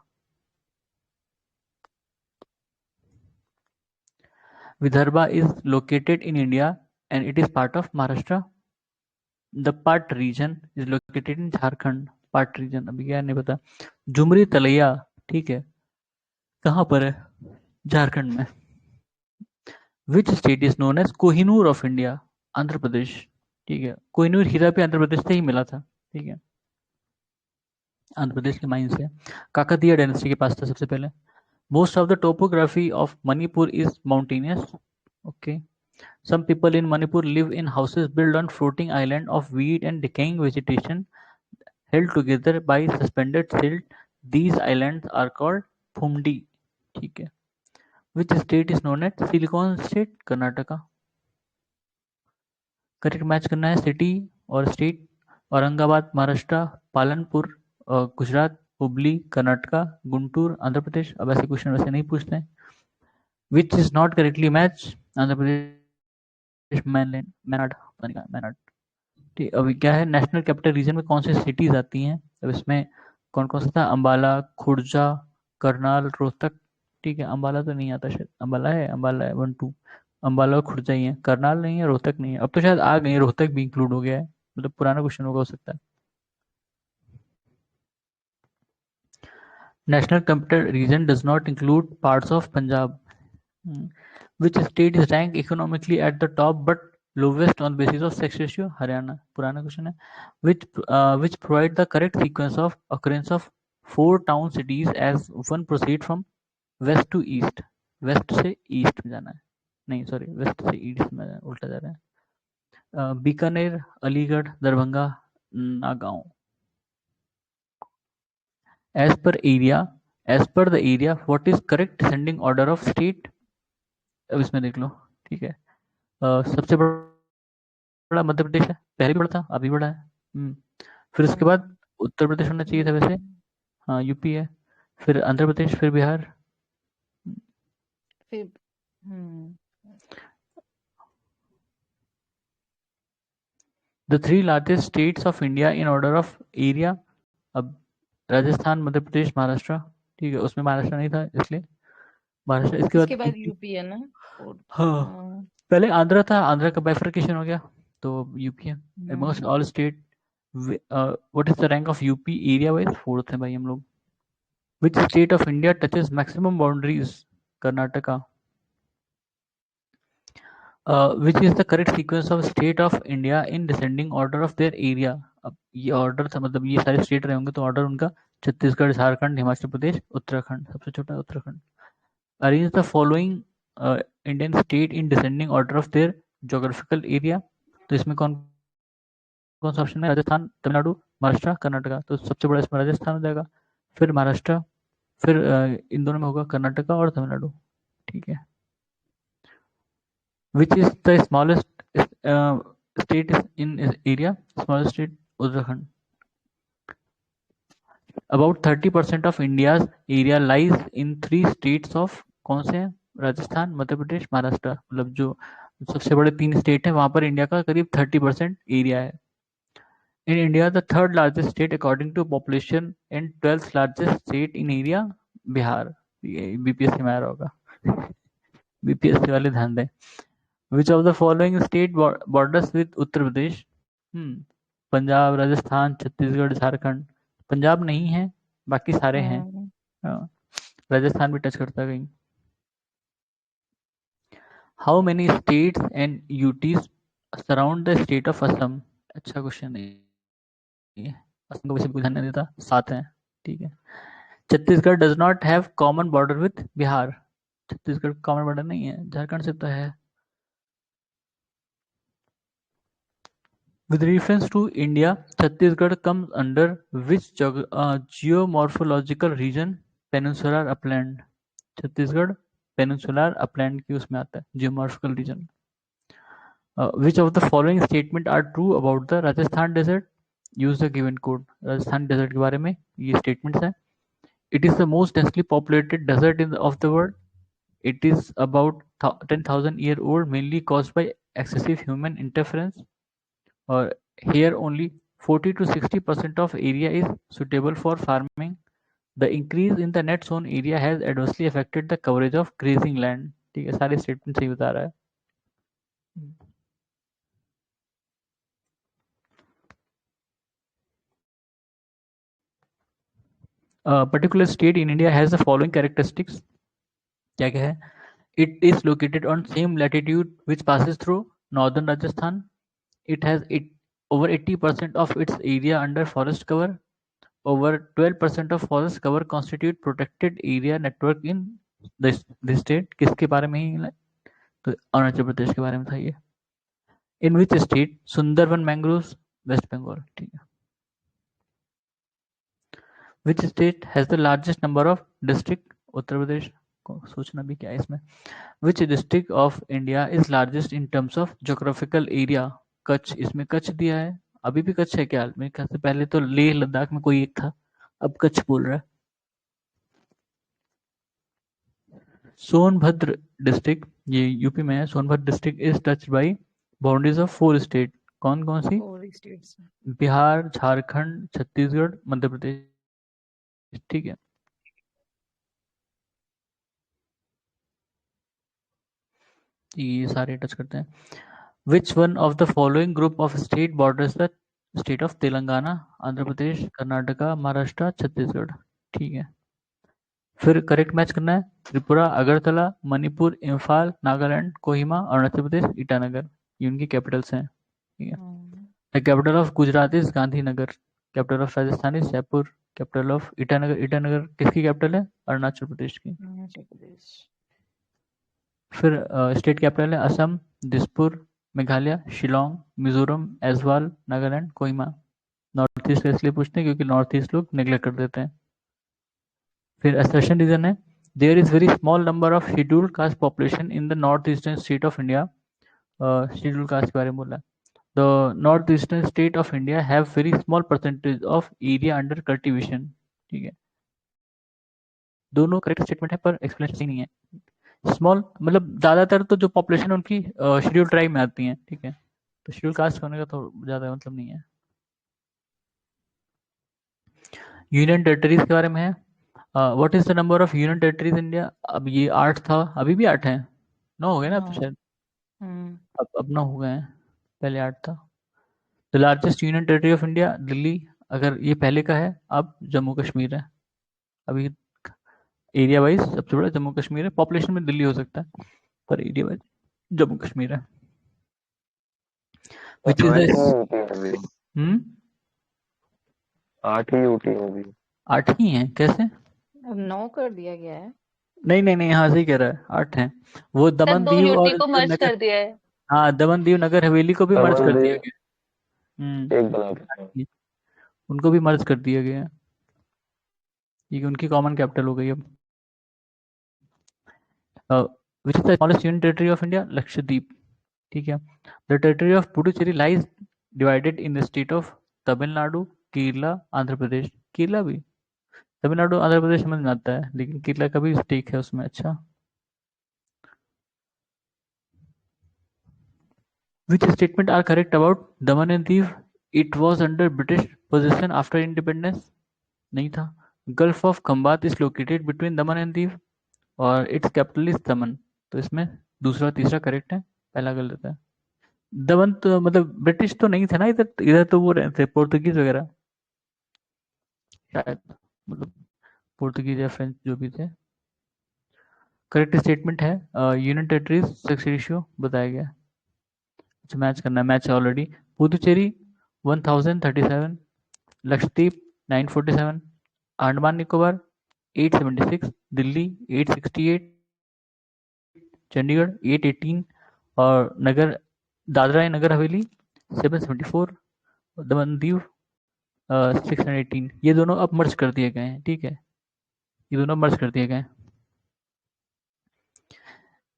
Vidarbha is located in India and it is part of Maharashtra. The Pat region is located in Jharkhand. Pat region अभी क्या नहीं पता। झुमरी तलैया, ठीक है, कहाँ पर है? झारखंड में। Which state is known as Kohinoor of India? Andhra Pradesh. ठीक है, कोहिनूर हीरा भी आंध्र प्रदेश से ही मिला था। ठीक है, आंध्र प्रदेश के माइन से। काकतीय डायनेस्टी के पास था सबसे पहले। Most of the topography of Manipur is mountainous. Okay, some people in Manipur live in houses built on floating island of weed and decaying vegetation held together by suspended silt. These islands are called Phumdi. ठीक है, which state is known as Silicon State? Karnataka. Correct match करना है सिटी और स्टेट। औरंगाबाद महाराष्ट्र, पालनपुर गुजरात, हुबली कर्नाटका, गुंटूर आंध्र प्रदेश। अब ऐसे क्वेश्चन वैसे नहीं पूछते हैं। Which is not correctly match? Andhra Pradesh मैनाड। ठीक, अभी क्या है, नेशनल कैपिटल रीजन में कौन सी सिटीज आती हैं? अब इसमें कौन कौन सा था? अंबाला, खुर्जा, करनाल, रोहतक। ठीक है, अंबाला तो नहीं आता शायद। अंबाला है 1 2। अंबाला और खुर्जा ही है, करनाल नहीं है, रोहतक नहीं है। अब तो शायद आ गई, रोहतक भी इंक्लूड हो गया है, मतलब पुराना क्वेश्चन होगा, हो सकता है। National capital region does not include parts of Punjab. Which state is rank economically at the top but lowest on basis of sex ratio? Haryana. पुराना क्वेश्चन है। which provide the correct sequence of occurrence of 4 town cities as one proceed from west to east? West से ईस्ट में जाना है, नहीं सॉरी, वेस्ट से ईस्ट में उल्टा जा रहा है। Bikaner, Aligarh, Darbhanga, Nagaon. As per the area what is correct descending order of state? अब इसमें देख लो। ठीक है, सबसे बड़ा मध्य प्रदेश है, पहले भी बड़ा था अभी बड़ा है। फिर उसके बाद उत्तर प्रदेश होना चाहिए था वैसे, हाँ यूपी है, फिर आंध्र प्रदेश, फिर बिहार, फिर the 3 largest states of India in order of area. अब राजस्थान, मध्य प्रदेश, महाराष्ट्र। ठीक है, उसमें महाराष्ट्र नहीं था इसलिए महाराष्ट्र। इसके बाद यूपी है ना? हाँ, पहले आंध्र था, आंध्र का बाइफर्केशन हो गया तो यूपी है। Amongst all state what is the rank of UP area wise? 4th है भाई हम लोग। Which state of India touches maximum boundaries? Karnataka. Which is the correct sequence of state of India in descending order of their area? अब ये ऑर्डर था, मतलब ये सारे स्टेट रहे होंगे तो ऑर्डर उनका छत्तीसगढ़, झारखंड, हिमाचल प्रदेश, उत्तराखंड। सबसे छोटा Uttarakhand. Arrange the following Indian state in descending order of their geographical area. तो इसमें कौन कौन सा ऑप्शन है? राजस्थान, तमिलनाडु, महाराष्ट्र, कर्नाटका। तो सबसे बड़ा इसमें राजस्थान हो जाएगा, फिर महाराष्ट्र, फिर इन दोनों में होगा कर्नाटका और तमिलनाडु। ठीक है, विच is the smallest state in area? Smallest state Uttarakhand. About 30% of India's area lies in 3 states of, कौन से हैं? राजस्थान, मध्य प्रदेश, महाराष्ट्र। मतलब जो सबसे बड़े 3 स्टेट हैं वहां पर इंडिया का करीब 30% एरिया है। In India the third largest state according to population and 12th largest state in area Bihar. BPSC में आ रहा होगा। बीपीएससी वाले ध्यान दें। Which of the following state borders with Uttar Pradesh? Punjab, Rajasthan, Chhattisgarh, Jharkhand. Punjab नहीं है, बाकी सारे हैं। हाँ, राजस्थान भी टच करता है कहीं। How many states and UTs surround the state of Assam? अच्छा क्वेश्चन है, असम को वैसे कोई ध्यान नहीं देता। 7 हैं, ठीक है। Chhattisgarh does not have common border with Bihar. Chhattisgarh common border नहीं है, झारखंड से तो है। With reference to India, Chhattisgarh comes under which geomorphological region? Peninsular upland. Chhattisgarh peninsular upland की उसमें आता है, geomorphological region. Which of the following statement are true about the Rajasthan desert? Use the given code. Rajasthan desert के बारे में ये statements हैं. It is the most densely populated desert of the world. It is about 10,000 year old, mainly caused by excessive human interference. Or here only 40 to 60% of area is suitable for farming. The increase in the net sown area has adversely affected the coverage of grazing land. ठीक है, सारे स्टेटमेंट सही बता रहा है। Particular state in India has the following characteristics. क्या क्या है? It is located on same latitude which passes through northern Rajasthan. It has over 80% of its area under forest cover. Over 12% of forest cover constitute protected area network in this state. किसके बारे में ही? तो अरुणाचल प्रदेश के बारे में था ये। In which state? Sundarban mangroves, West Bengal. ठीक है। Which state has the largest number of district? Uttar Pradesh. को सोचना भी क्या है इसमें। Which district of India is largest in terms of geographical area? Kutch, इसमें कच्छ दिया है। अभी भी कच्छ है क्या? मेरे ख्याल से पहले तो लेह लद्दाख में कोई एक था, अब कच्छ बोल रहा है। सोनभद्र डिस्ट्रिक्ट, ये यूपी में है। Sonbhadra district is touched bye boundaries of 4 state. कौन कौन सी? 4 states. बिहार, झारखंड, छत्तीसगढ़, मध्य प्रदेश। ठीक है। ये सारे टच करते हैं। Which one of the following group of state borders the state of Telangana? Andhra Pradesh, Karnataka, Maharashtra, Chhattisgarh. ठीक है। फिर करेक्ट मैच करना है। त्रिपुरा, अगरतला, मणिपुर, इम्फाल, नागालैंड, कोहिमा, अरुणाचल प्रदेश, ईटानगर। ये उनकी कैपिटल्स हैं। ठीक है। The capital of Gujarat is Gandhinagar. Capital of Rajasthan is Jaipur. Capital of Itanagar, Itanagar किसकी कैपिटल है? अरुणाचल प्रदेश की। अरुणाचल प्रदेश। फिर स्टेट कैपिटल है असम, दिसपुर, मेघालय, शिलोंग, मिजोरम, ऐजवाल, नागालैंड, कोहिमा। नॉर्थ ईस्ट का इसलिए पूछते हैं क्योंकि नॉर्थ ईस्ट लोग नेग्लेक्ट कर देते हैं। फिर असर्शन रीजन है, there is very small number of scheduled caste population in the north eastern state of India. Scheduled caste के बारे में बोला। The north eastern state of India have very small percentage of area under cultivation. ठीक है, दोनों करेक्ट स्टेटमेंट है पर एक्सप्लेनेशन सही नहीं है। स्मॉल मतलब ज्यादातर तो जो पॉपुलेशन उनकी शेड्यूल ट्राइब में आती है। ठीक है, तो शेड्यूल कास्ट होने का तो ज्यादा मतलब नहीं है। यूनियन टेरिटरीज के बारे में है, what is the number of union territories India? अब ये 8 था, अभी भी 8 है। 9 हो गए ना अब तो शायद। अब 9 हो गए हैं, पहले 8 था। The largest union territory of India Delhi. अगर ये पहले का है, अब जम्मू कश्मीर है। अभी एरिया वाइज सबसे बड़ा जम्मू कश्मीर है। पॉपुलेशन में दिल्ली हो सकता है पर एरिया वाइज जम्मू कश्मीर है। Which is the 8 he UT होगी। 8 ही हैं कैसे? अब 9 कर दिया गया है। नहीं हाँ सही कह रहा है, 8 हैं। वो दमन दो दीव यूटी और को मर्ज नगर, कर दिया है। हाँ दमन दीव नगर हवेली को भी मर्ज कर दिया गया। एक बना के उनको भी मर्ज कर दिया गया। ठीक है, उनकी कॉमन कैपिटल हो गई अब। Which is the smallest union territory of India? Lakshadweep. ठीक है। The territory of Puducherry lies divided in the state of Tamil Nadu, Kerala, Andhra Pradesh. Kerala भी तमिलनाडु आंध्र प्रदेश समझ में आता है, लेकिन केरला का भी स्टेक है उसमें। अच्छा, which statement are correct about Daman and Diu? It was under British possession after independence. नहीं था। Gulf of Khambat is located between Daman and Diu और its capital is Daman। तो इसमें दूसरा तीसरा करेक्ट है, पहला गलत है। दमन तो मतलब ब्रिटिश तो नहीं थे ना इधर, इधर तो वो रहते पोर्तुगीज वगैरह शायद, मतलब पोर्तुगीज या फ्रेंच जो भी थे। करेक्ट स्टेटमेंट है यूनियन टेरिटरीज सेक्स रेशियो बताया गया। अच्छा, मैच करना है, मैच है ऑलरेडी। पुदुचेरी 1037, लक्षद्वीप 947, अंडमान निकोबार 876, दिल्ली 868, चंडीगढ़ 818 और नगर दादरा एंड नगर हवेली 774, दमन दीव 618। ये दोनों अब मर्ज कर दिए गए हैं, ठीक है, ये दोनों मर्ज कर दिए गए।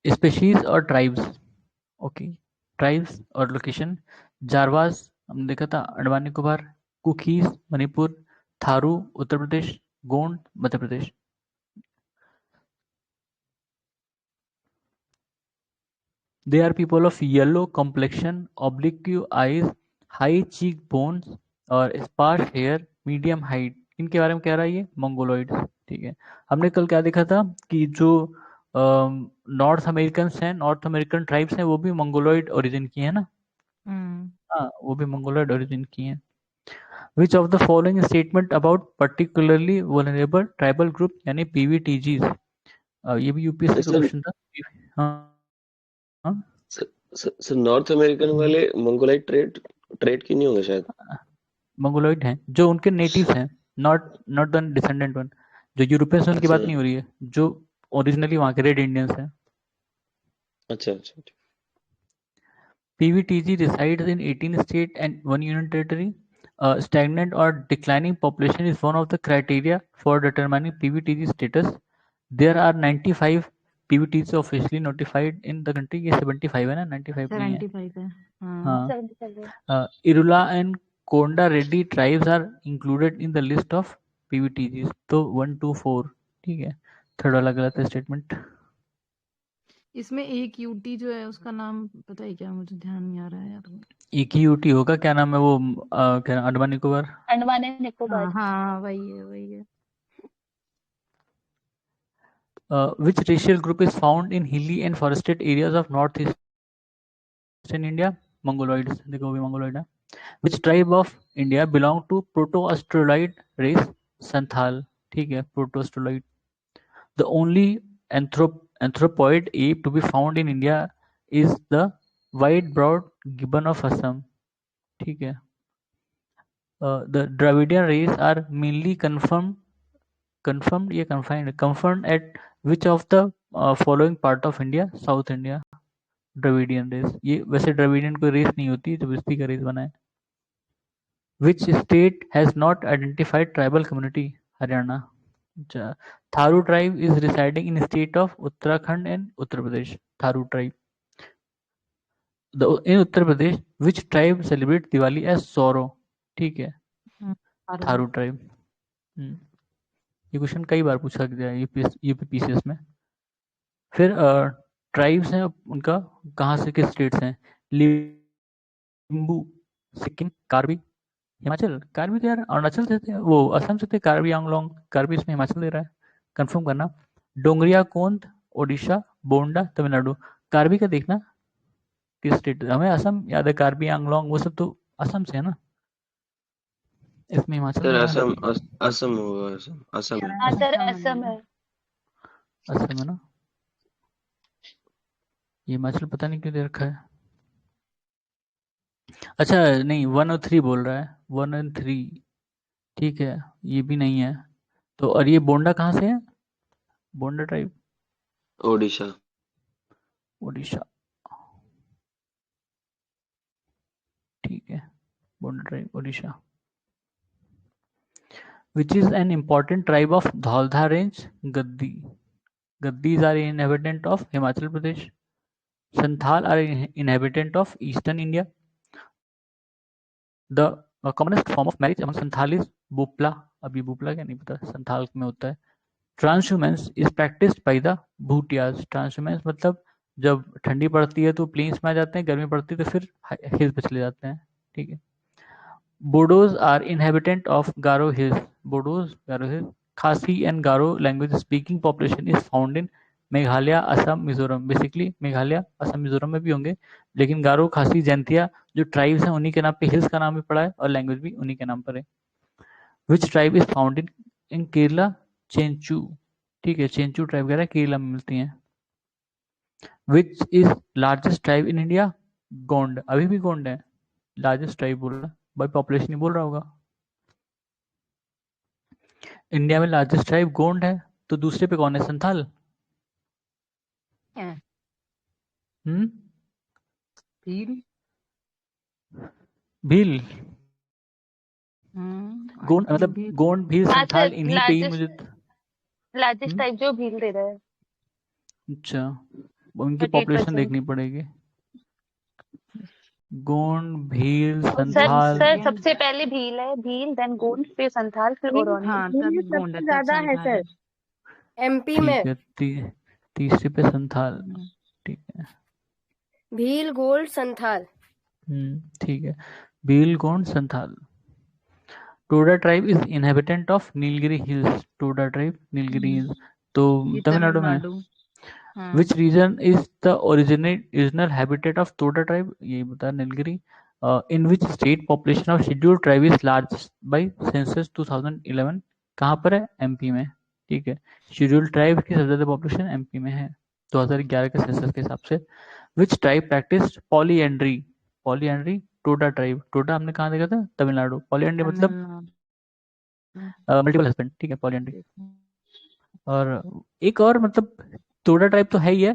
स्पेशीज और ट्राइब्स, ओके, ट्राइब्स और लोकेशन। जारवास हमने देखा था Andaman Nicobar, cookies Manipur, Tharu Uttar Pradesh, Gond Madhya Pradesh. They are people of yellow complexion, oblique eyes, high cheek bones और sparse hair, medium height। इनके बारे में कह रहा है ये मंगोलॉइड्स, ठीक है। हमने कल क्या देखा था कि जो नॉर्थ अमेरिकन हैं, नॉर्थ अमेरिकन ट्राइब्स हैं, वो भी मंगोलॉइड ओरिजिन की है ना। हाँ, वो भी मंगोलॉइड ओरिजिन की हैं। Which of the following statement about particularly vulnerable tribal group यानी PVTGs, ये भी यूपीएससी का सर क्वेश्चन था। हाँ हाँ, सर नॉर्थ अमेरिकन वाले मंगोलाइट ट्रेड की नहीं होंगे शायद। मंगोलॉइड हैं जो उनके नेटिव्स हैं, नॉट द डिसेंडेंट वन। जो यूरोपियंस उनकी अच्छा बात नहीं हो रही है, जो ओरिजिनली वहाँ के रेड इंडियंस हैं। अच्छा अच्छा। PVTG resides in 18 states and 1 union territory. Stagnant or declining population is one of the criteria for determining PVTG status. There are 95 PVTs officially notified in the country। ये 75 है ना, 95 नहीं है। 75 है। हाँ। 77 Irula and Konda Reddy tribes are included in the list of PVTGs। तो 1 2 4, ठीक है। थर्ड वाला गलत है स्टेटमेंट। इसमें एक यूटी जो है उसका नाम पता है क्या, मुझे ध्यान नहीं आ रहा है यार। एक ही यूटी होगा, क्या नाम है वो, क्या अंडमान निकोबार। अंडमान एंड निकोबार। हाँ वही है वही है। Which racial group is found in hilly and forested areas of northeastern India? Mongoloids, देखो वो भी मंगोलॉइड है। Which tribe of India belong to Proto-Australoid race? Santhal, ठीक है, Proto-Australoid। The only anthropoid ape to be found in India is the white-browed gibbon of Assam, ठीक है। The Dravidian race are mainly confirmed या confirmed at which of the following part of India? South India। Dravidian race, ये वैसे Dravidian कोई रेस नहीं होती, तो इसी का रेस बना है। Which state has not identified tribal community? Haryana. Tharu tribe is residing in state of Uttarakhand and Uttar Pradesh। Tharu tribe। In Uttar Pradesh, which tribe celebrate Diwali as Soro? ठीक है, थारू ट्राइब। ये क्वेश्चन कई बार पूछा गया है यूपीपीसीएस में। फिर ट्राइब्स हैं उनका कहाँ से, किस स्टेट हैं? लिम्बू, सिक्किम, कार्बी, हिमाचल। कार्बी तो यार अरुणाचल से थे, वो असम से थे। कार्बी आंगलोंग, कार्बी इसमें हिमाचल दे रहा है, कंफर्म करना। डोंगरिया कोंद ओडिशा, बोंडा तमिलनाडु। कार्बी का देखना किस स्टेट, हमें असम याद है, कार्बी आंगलोंग वो सब तो असम से है ना, इसमें हिमाचल सर दे रहा असम है। असम होगा, असम है। हाँ सर असम है। असम है ना, ये हिमाचल पता नहीं क्यों दे रखा है। अच्छा नहीं, 1 और 3 बोल रहा है, 1 और 3, ठीक है, ये भी नहीं है। तो और ये बोंडा कहाँ से है? बोंडा ट्राइब ओडिशा। ओडिशा, ठीक है, Bonda tribe Odisha. Which is an important tribe of Dhauldhar range? Gaddi। Gaddis are inhabitant of Himachal Pradesh। Santhal are inhabitant of Eastern India। The commonest form of marriage among Santhal is Bupla अब ये बुपला क्या नहीं पता, संथाल में होता है। ट्रांसह्यूमेंस इज प्रैक्टिस्ड बाय द भूटियाज। ट्रांसह्यूमेंस मतलब जब ठंडी पड़ती है तो प्लेन्स में आ जाते हैं, गर्मी पड़ती है तो फिर हिल्स पे चले जाते हैं, ठीक है। Bodos are inhabitant of Garo hills. Bodos Garo hills. Khasi and Garo language speaking population is found in Meghalaya, Assam, Mizoram. Basically Meghalaya, Assam, Mizoram में भी होंगे, लेकिन गारो, खासी, जैंतिया जो ट्राइब्स हैं उन्हीं के नाम पे हिल्स का नाम भी पड़ा है और लैंग्वेज भी उन्हीं के नाम पर है। विच ट्राइब इज फाउंड इन केरला? चेंचू, ठीक है, चेंचू ट्राइब वगैरह केरला में मिलती हैं। Which is largest tribe in India? Gond. अभी भी गोंड है लार्जेस्ट ट्राइब बोल रहा, बाई पॉपुलेशन ही बोल रहा होगा। इंडिया में लार्जेस्ट ट्राइब गोंड है, तो दूसरे पे कौन है? संथाल। है। भील। भील। गोंड I think मतलब भील। गोंड, भील, हाँ संथाल, सर, इन्हीं पे ही मुझे लार्जेस्ट टाइप जो भील दे रहा है। अच्छा, उनकी 38%। पॉपुलेशन देखनी पड़ेगी। गोंड, भील, सर संथाल। सर सबसे पहले भील है, भील देन गोंड, फिर संथाल, फिर ओरोनी। हाँ भील तब गोंड सबसे है, तब ज्यादा है संथाल है। सर एमपी में। ठीक है, तीसरे पे संथाल, ठीक है। भील, गोंड, संथाल। ठीक है, Bhil, Gond, Santhal. Toda tribe is inhabitant of Nilgiri hills. Toda tribe Nilgiri hills तो ये तमिलनाडु में है। तमिलनाडु। हाँ। Which region is the original habitat of Toda tribe? ये बता, Nilgiri. In which state population of scheduled tribe is large by census 2011? कहाँ पर है? एमपी में, ठीक है। शेड्यूल्ड ट्राइब की सबसे ज्यादा पॉपुलेशन एमपी में है 2011 के सेंसस के हिसाब से। Which tribe practice polyandry? Polyandry, Toda tribe. Toda हमने कहाँ देखा था? तमिलनाडु। पॉलीएंड्री मतलब मल्टीपल हस्बैंड, ठीक है, पॉलीएंड्री। और एक और मतलब टोडा ट्राइब तो है ही है,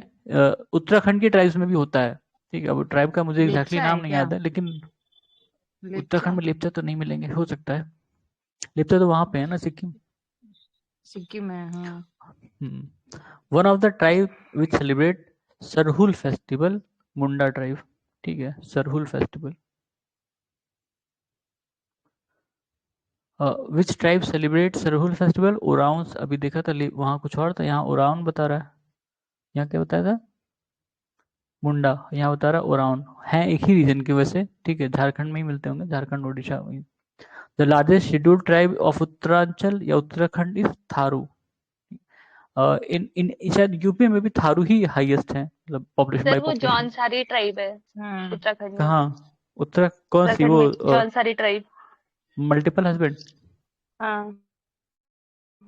उत्तराखंड की ट्राइब्स में भी होता है, ठीक है। अब ट्राइब का मुझे एग्जैक्टली लेप्चा नाम है नहीं क्या? याद है, लेकिन लेप्चा। उत्तराखंड में लेप्चा तो नहीं मिलेंगे, हो सकता है। लेप्चा तो वहां पे है ना, सिक्किम। सिक्किम में, हाँ। One of the tribe which celebrate Sarhul festival? Munda tribe, ठीक है, Sarhul festival. Which tribe celebrate Sarhul festival? Oraons. अभी देखा था वहां कुछ और था, यहाँ ओराउन बता रहा है। यहाँ क्या बताया था? मुंडा। यहाँ बता रहा ओराउन। है एक ही रीजन की वजह से, ठीक है, झारखंड में ही मिलते होंगे, Jharkhand, Odisha. The largest scheduled tribe of Uttaranchal या उत्तराखंड इज थारू। इन इन शायद यूपी में भी थारू ही हाईएस्ट है, मतलब पॉपुलेशन सर बाय वो पॉपुलेशन। जौनसारी ट्राइब है उत्तराखंड में। कहाँ? कौन सी? उत्तराखंड वो में जौनसारी ट्राइब। Multiple husband? हाँ,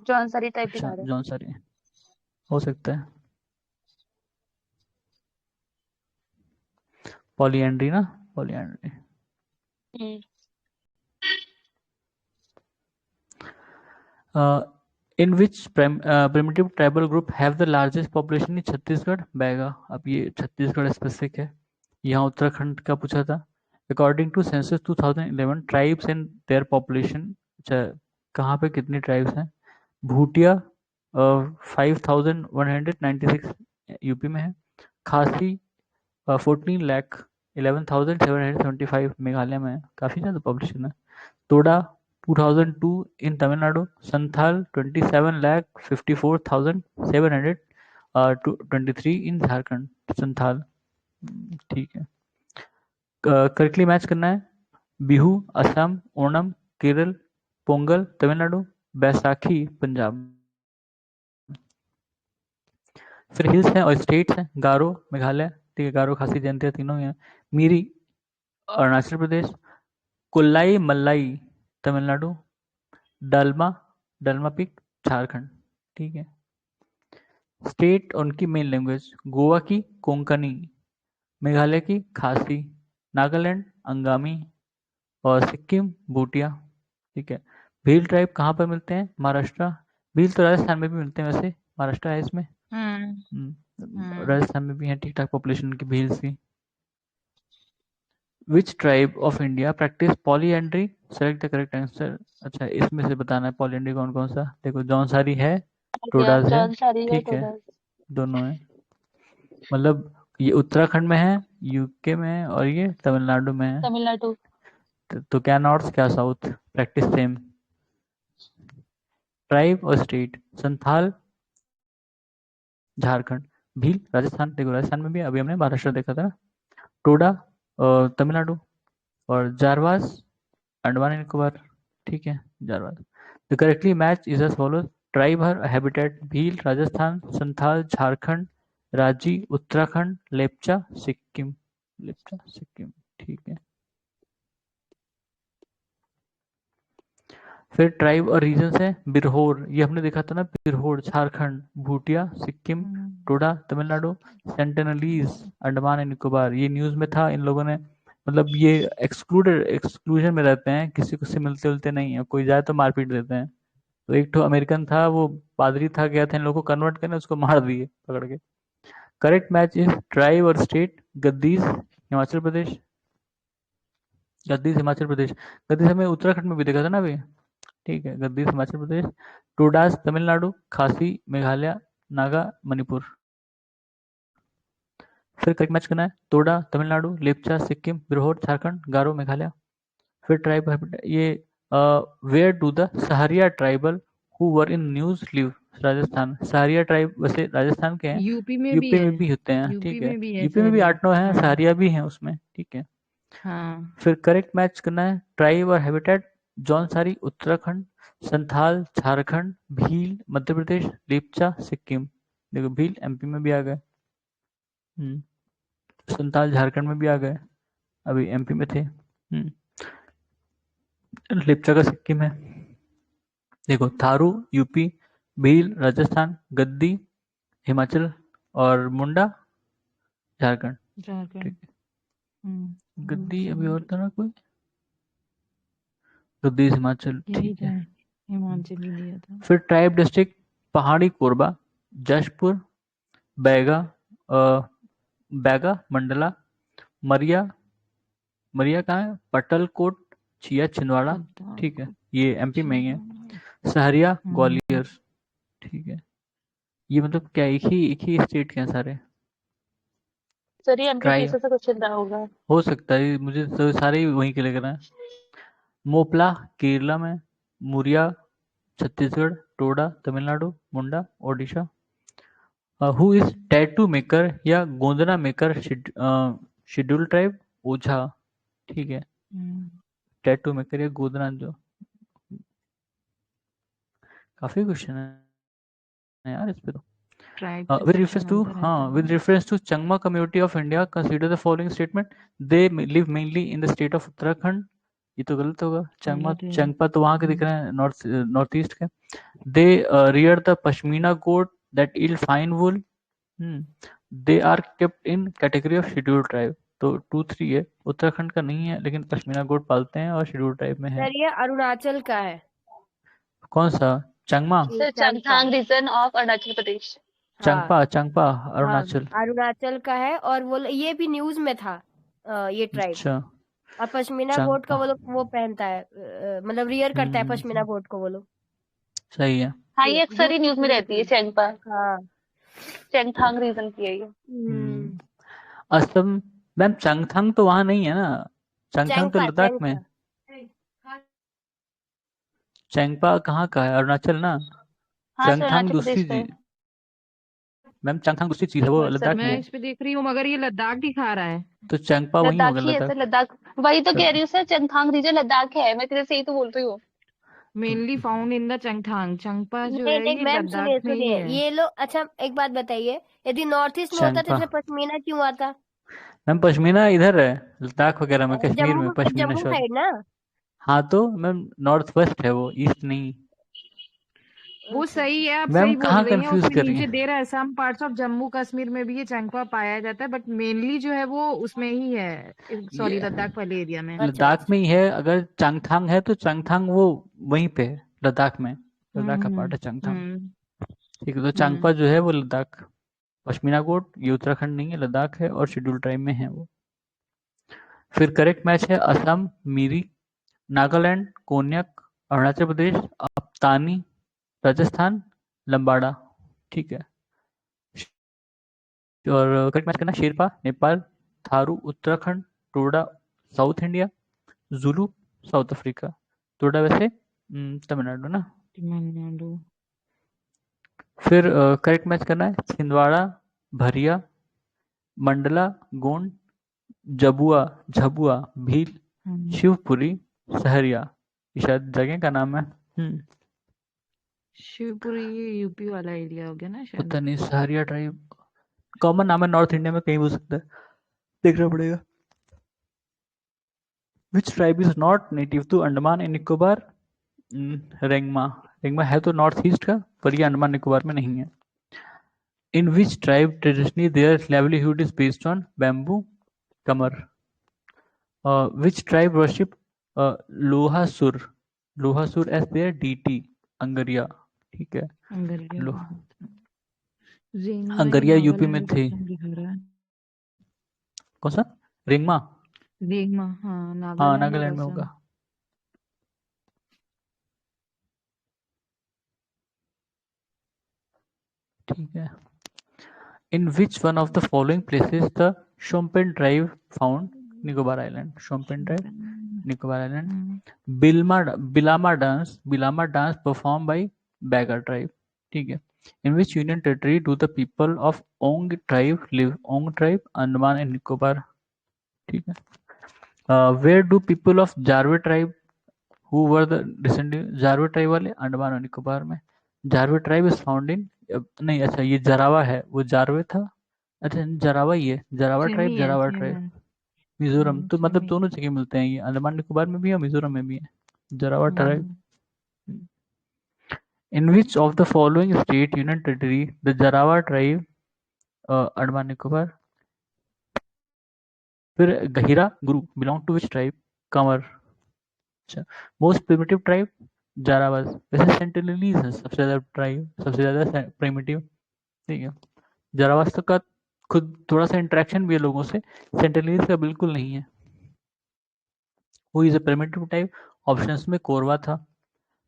जौनसारी ट्राइब दिखा अच्छा, रहा है। जौन सारी हो सकता है। पॉलीएंड्री ना, polyandry. In which primitive tribal group have the largest population in Chhattisgarh? Baiga. अब ये छत्तीसगढ़ स्पेसिफिक है, यहाँ उत्तराखंड का पूछा था। According to census 2011 tribes and their population. अच्छा, कहाँ पे कितनी ट्राइब्स हैं? भूटिया 5196 यूपी में है। खासी 14 लाख 11,775 मेघालय में है, काफ़ी ज़्यादा पॉपुलेशन है। तोड़ा 2002 इन तमिलनाडु। संथाल 27,54,723 इन झारखंड। संथाल, ठीक है। करेक्टली मैच करना है। बिहू असम, ओणम केरल, पोंगल तमिलनाडु, बैसाखी पंजाब। फिर हिल्स हैं और स्टेट्स हैं। गारो मेघालय, ठीक है, गारो, खासी, जयंतिया तीनों ही हैं। मीरी अरुणाचल प्रदेश, कुल्लाई मल्लाई तमिलनाडु, डलमा पिक झारखंड, ठीक है। स्टेट उनकी मेन लैंग्वेज, गोवा की कोंकणी, मेघालय की खासी, नागालैंड अंगामी और सिक्किम भूटिया, ठीक है। भील ट्राइब कहाँ पर मिलते हैं? महाराष्ट्र। भील तो राजस्थान में भी मिलते हैं वैसे, महाराष्ट्र है इसमें। राजस्थान में भी है ठीक ठाक पॉपुलेशन की भील्स की। Which tribe of India practice polyandry? Select the correct answer. अच्छा, इसमें से बताना है पॉलीएंड्री कौन कौन सा। देखो, जौनसारी है, टोडास है, जौनसारी है, ठीक है, टोडास। दोनों है। मतलब ये उत्तराखंड में है, यूके में है, और ये तमिलनाडु में है। तमिलनाडु। तो क्या नॉर्थ क्या साउथ? Practice same. ट्राइब और स्टेट, संथाल झारखंड, भील राजस्थान, देखो राजस्थान में भी अभी हमने महाराष्ट्र देखा था ना, टोडा तमिलनाडु, और जारवास अंडमान एंड निकोबार, ठीक है Jarawas. The correctly match is as follows, tribe her habitat, Bhil Rajasthan, Santhal Jharkhand, Ranchi Uttarakhand, Lepcha Sikkim, Lepcha Sikkim, ठीक है। फिर ट्राइब और रीजन है, बिरहोर, ये हमने देखा था ना, बिरहोर झारखंड, भूटिया सिक्किम, टोडा तमिलनाडु, सेंटिनलीज अंडमान एंड निकोबार, ये न्यूज में था। इन लोगों ने मतलब ये एक्सक्लूजन में रहते हैं, किसी को से मिलते उलते नहीं है, कोई जाए तो मारपीट देते हैं। तो एक तो अमेरिकन था, वो पादरी था, गया था इन लोगों को कन्वर्ट करने, उसको मार दिए पकड़ के। करेक्ट मैच इज ट्राइब और स्टेट, गद्दीस हिमाचल प्रदेश, गद्दीस हिमाचल प्रदेश, गद्दीस हमें उत्तराखंड में भी देखा था ना अभी, ठीक है, गद्दीस हिमाचल प्रदेश, टोडास तमिलनाडु, खासी मेघालय, नागा मणिपुर। फिर करेक्ट मैच करना है, तोडा तमिलनाडु, लेप्चा सिक्किम, बिरहोर झारखंड, गारो मेघालय। फिर ट्राइब, ये where do the Sahariya tribal who were in news live, Rajasthan. Sahariya tribe वैसे राजस्थान के हैं, यूपी में भी यूपी है, में भी होते हैं, यूपी ठीक है, में भी है यूपी में भी सहारिया। 8-9 हैं, हाँ सहारिया भी हैं उसमें, ठीक है। हाँ फिर करेक्ट मैच करना है, ट्राइब और हैबिटेट, जौनसारी उत्तराखंड, संथाल झारखंड, भील मध्य प्रदेश, लेप्चा सिक्किम, देखो भील एमपी में भी आ गए, संथाल झारखंड में भी आ गए, अभी एमपी में थे, लेप्चा का सिक्किम है। देखो थारू यूपी, भील राजस्थान, गद्दी हिमाचल, और मुंडा झारखंड, झारखंड। ठीक है। हम्म, गद्दी अभी और था ना कोई, गद्दी हिमाचल, यही ठीक था, है। हिमाचल ही दिया था। फिर ट्राइब डिस्ट्रिक्ट, पहाड़ी कोरबा, जशपुर, बैगा बैगा मंडला, मरिया, मरिया कहाँ है, पटलकोट, छिया छिंदवाड़ा, ठीक है, ये एमपी में ही है। सहरिया ग्वालियर, ठीक है। ये मतलब क्या एक ही स्टेट के हैं सारे, सर ये एमपी ट्राइब से क्वेश्चन रहा होगा। हो सकता है, मुझे तो सारे ही वहीं के लग रहे हैं। मोपला केरला में, Muria Chhattisgarh, Toda Tamil Nadu, Munda Odisha. Who is tattoo maker या गोंदना मेकर, शेड्यूल ट्राइब, ओझा, ठीक है। टैटू मेकर या गोंदना, जो काफी क्वेश्चन है यार इस पे तो। With reference to Changma community of India, consider the following statement. They live mainly in the state of Uttarakhand. ये तो गलत होगा, चंगपा तो वहां के दिख रहे हैं, नॉर्थ ईस्ट के। They rear the pashmina goat that yield fine wool. They are kept in category of scheduled tribe. तो 2-3 है, उत्तराखंड का नहीं है, लेकिन पश्मीना गोट पालते हैं और शेड्यूल ट्राइब में है। सर ये अरुणाचल का है। कौन सा, चंगमा? Sir चंगथांग reason of Arunachal Pradesh. Changpa Arunachal, Arunachal का है, और वो ये भी न्यूज में था, ये ट्राइब। अच्छा, और पश्मीना गोट का वो लोग वो पहनता है, मतलब रियर करता है पश्मीना गोट को वो लोग। सही है। हाँ ये अक्सर ही न्यूज में रहती है चंगपा। हाँ चंगथांग रीजन की है ये। असम मैम, चंगथांग तो वहां नहीं है ना, चंगथांग तो लद्दाख में। चंगपा कहाँ का है, अरुणाचल ना। हाँ चंगथांग दूसरी चीज, मैम चंगथांग दूसरी चीज है, वो लद्दाख में मैं है। इस पे देख रही हूँ, मगर ये लद्दाख दिखा रहा है। तो चंगपा वही होगा, लद्दाख ही है सर, लद्दाख। वही तो कह रही हूँ सर, चंगथांग रीजन लद्दाख है, मैं तेरे से यही तो बोल रही हूँ। Mainly found in the चंगथांग, Changpa जो है नहीं ये मैम, लद्दाख सुनिए में ही सुनिए, है। ये लोग, अच्छा एक बात बताइए, यदि नॉर्थ ईस्ट में होता तो चंगपा इसमें पश्मीना क्यों आता? मैम, पश्मीना इधर है, लद्दाख वगैरह में, कश्मीर में पश्मीना जम्मू शॉल। साइड ना। हाँ तो मैम नॉर्थ वेस्ट है वो, ईस्ट नहीं। वो सही है, आप मैम सही बोल कहाँ रही हैं, कंफ्यूज उसमें कर रही नीचे हैं? दे रहा है some parts of Jammu Kashmir में भी ये चंगपा पाया जाता है, बट मेनली जो है वो उसमें ही है, सॉरी लद्दाख वाले एरिया में। लद्दाख में ही है। अगर चंगथांग है तो चंगथांग वो वहीं पे है, लद्दाख में, लद्दाख का पार्ट है चंगथांग, ठीक है। तो चंगपा जो है वो लद्दाख, पश्मीना कोट ये उत्तराखंड नहीं है, लद्दाख है, और शेड्यूल ट्राइब में है वो। फिर करेक्ट मैच है असम मीरी, नागालैंड कोन्याक, अरुणाचल प्रदेश अप्तानी, राजस्थान लंबाड़ा, ठीक है। और करेक्ट मैच करना Sherpa Nepal, Tharu Uttarakhand, Toda South India, Zulu South Africa. Toda वैसे तमिलनाडु ना, तमिलनाडु। फिर करेक्ट मैच करना है छिंदवाड़ा, भरिया, मंडला, गोंड, जबुआ, झबुआ, भील, शिवपुरी, सहरिया। ये शायद जगह का नाम है। शिवपुरी ये यूपी वाला एरिया हो गया ना शायद। पता नहीं, सहरिया ट्राइब कॉमन नाम है, नॉर्थ इंडिया में कहीं भी हो सकता है, देखना पड़ेगा। Which tribe is not native to Andaman and Nicobar? Rengma. Rengma है तो नॉर्थ ईस्ट का, पर ये अंडमान निकोबार में नहीं है। In which tribe traditionally their livelihood is based on bamboo? Kamar. Which tribe worship Lohasur? Lohasur as their deity? Angaria. ठीक है, अंगरिया यूपी में थी। कौन सा? रेंगमा? रेंगमा, हाँ, नागालैंड नागालैंड में होगा। ठीक है। In which one of the following places the Shompen tribe found? Nicobar island. Shompen tribe, Nicobar island. Bilma dance perform by Baiga tribe. ठीक है। In which union territory do the people of Onge tribe live? Onge tribe, Andaman and Nicobar. ठीक है। Where do people of Jarawa tribe who were the descendant? Jarawa tribe वाले अंडमान और निकोबार में। Jarawa tribe is found in, नहीं अच्छा ये जरावा है, वो जारवे था। अच्छा जरावा ही है, जरावा ट्राइब, जरावा ट्राइब मिजोरम। तो मतलब दोनों जगह मिलते हैं ये, अंडमान निकोबार में भी है, मिजोरम में भी है, Jarawa tribe. In which of the following state union territory the Jarawa tribe? Andaman Nicobar. फिर Gahira Guru belong to which tribe? Kanwar. अच्छा, मोस्ट प्रिमिटिव ट्राइब? जारावास। वैसे सेंटिनलीज है सबसे ज्यादा ट्राइब, सबसे ज्यादा प्रिमिटिव। ठीक है। जारावास का खुद थोड़ा सा इंटरेक्शन भी है लोगों से, सेंटिनलीज का बिल्कुल नहीं है। वो is a primitive type. Options में कोरवा था।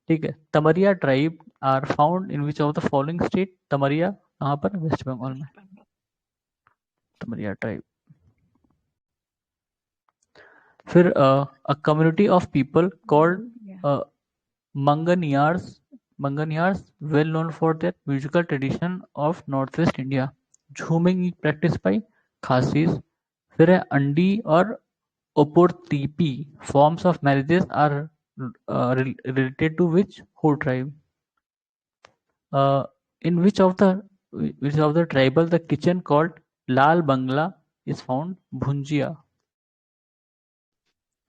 ठीक है। Tamaria tribe are found in which of the following state? Tamaria कहाँ पर? वेस्ट बंगाल में, तमरिया ट्राइब। फिर a community of people called Manganiyars well known for their musical tradition of north west India. Jhuming practice by Khasis. फिर है अंडी और ओपोरतीपी forms of marriages are related to which whole tribe? In which of the tribal the kitchen called Lal Bangla is found? Bhunjia.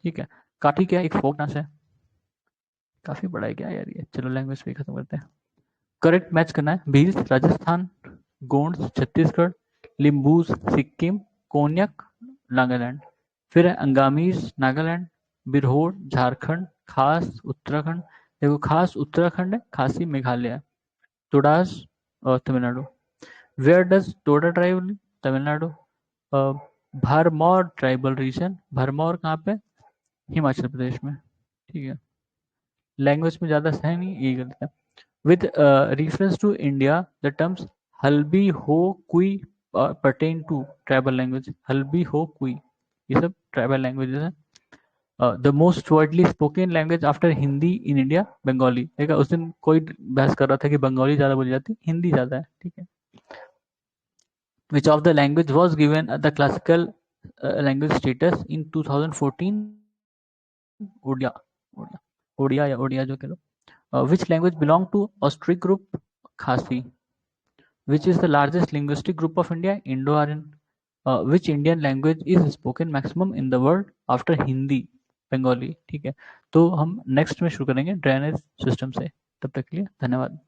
ठीक है। काठी क्या एक फोक डांस है? काफी बड़ा है क्या यार ये। चलो लैंग्वेज पे खत्म करते हैं। करेक्ट मैच करना है। भील्स राजस्थान, गोंड्स छत्तीसगढ़, लिम्बूस सिक्किम, कोन्याक नागालैंड। फिर है अंगामीज नागालैंड, बिरहोर झारखंड, खास उत्तराखंड। देखो खास उत्तराखंड है, Khasi Meghalaya, Todas Tamil Nadu. Where does Toda tribe? Tamil Nadu. Bharmour tribal region, Bharmour कहाँ पे? हिमाचल प्रदेश में। ठीक है। लैंग्वेज में ज्यादा है नहीं, ये गलत है। With reference to India the terms Halbi Ho Kui pertain to tribal language. Halbi Ho Kui ये सब ट्राइबल लैंग्वेजेस हैं। The most widely spoken language after Hindi in India? Bengali. देखा उस दिन कोई बहस कर रहा था कि बंगाली ज्यादा बोली जाती, हिंदी ज्यादा है। ठीक है। Which of the language was given the classical language status in 2014? Odia. Odia या ओडिया जो कह लो। Which language belong to Austric group? Khasi. Which is the largest linguistic group of India? Indo-Aryan. Which Indian language is spoken maximum in the world after Hindi? Bengali. ठीक है। तो हम नेक्स्ट में शुरू करेंगे ड्रेनेज सिस्टम से। तब तक के लिए धन्यवाद।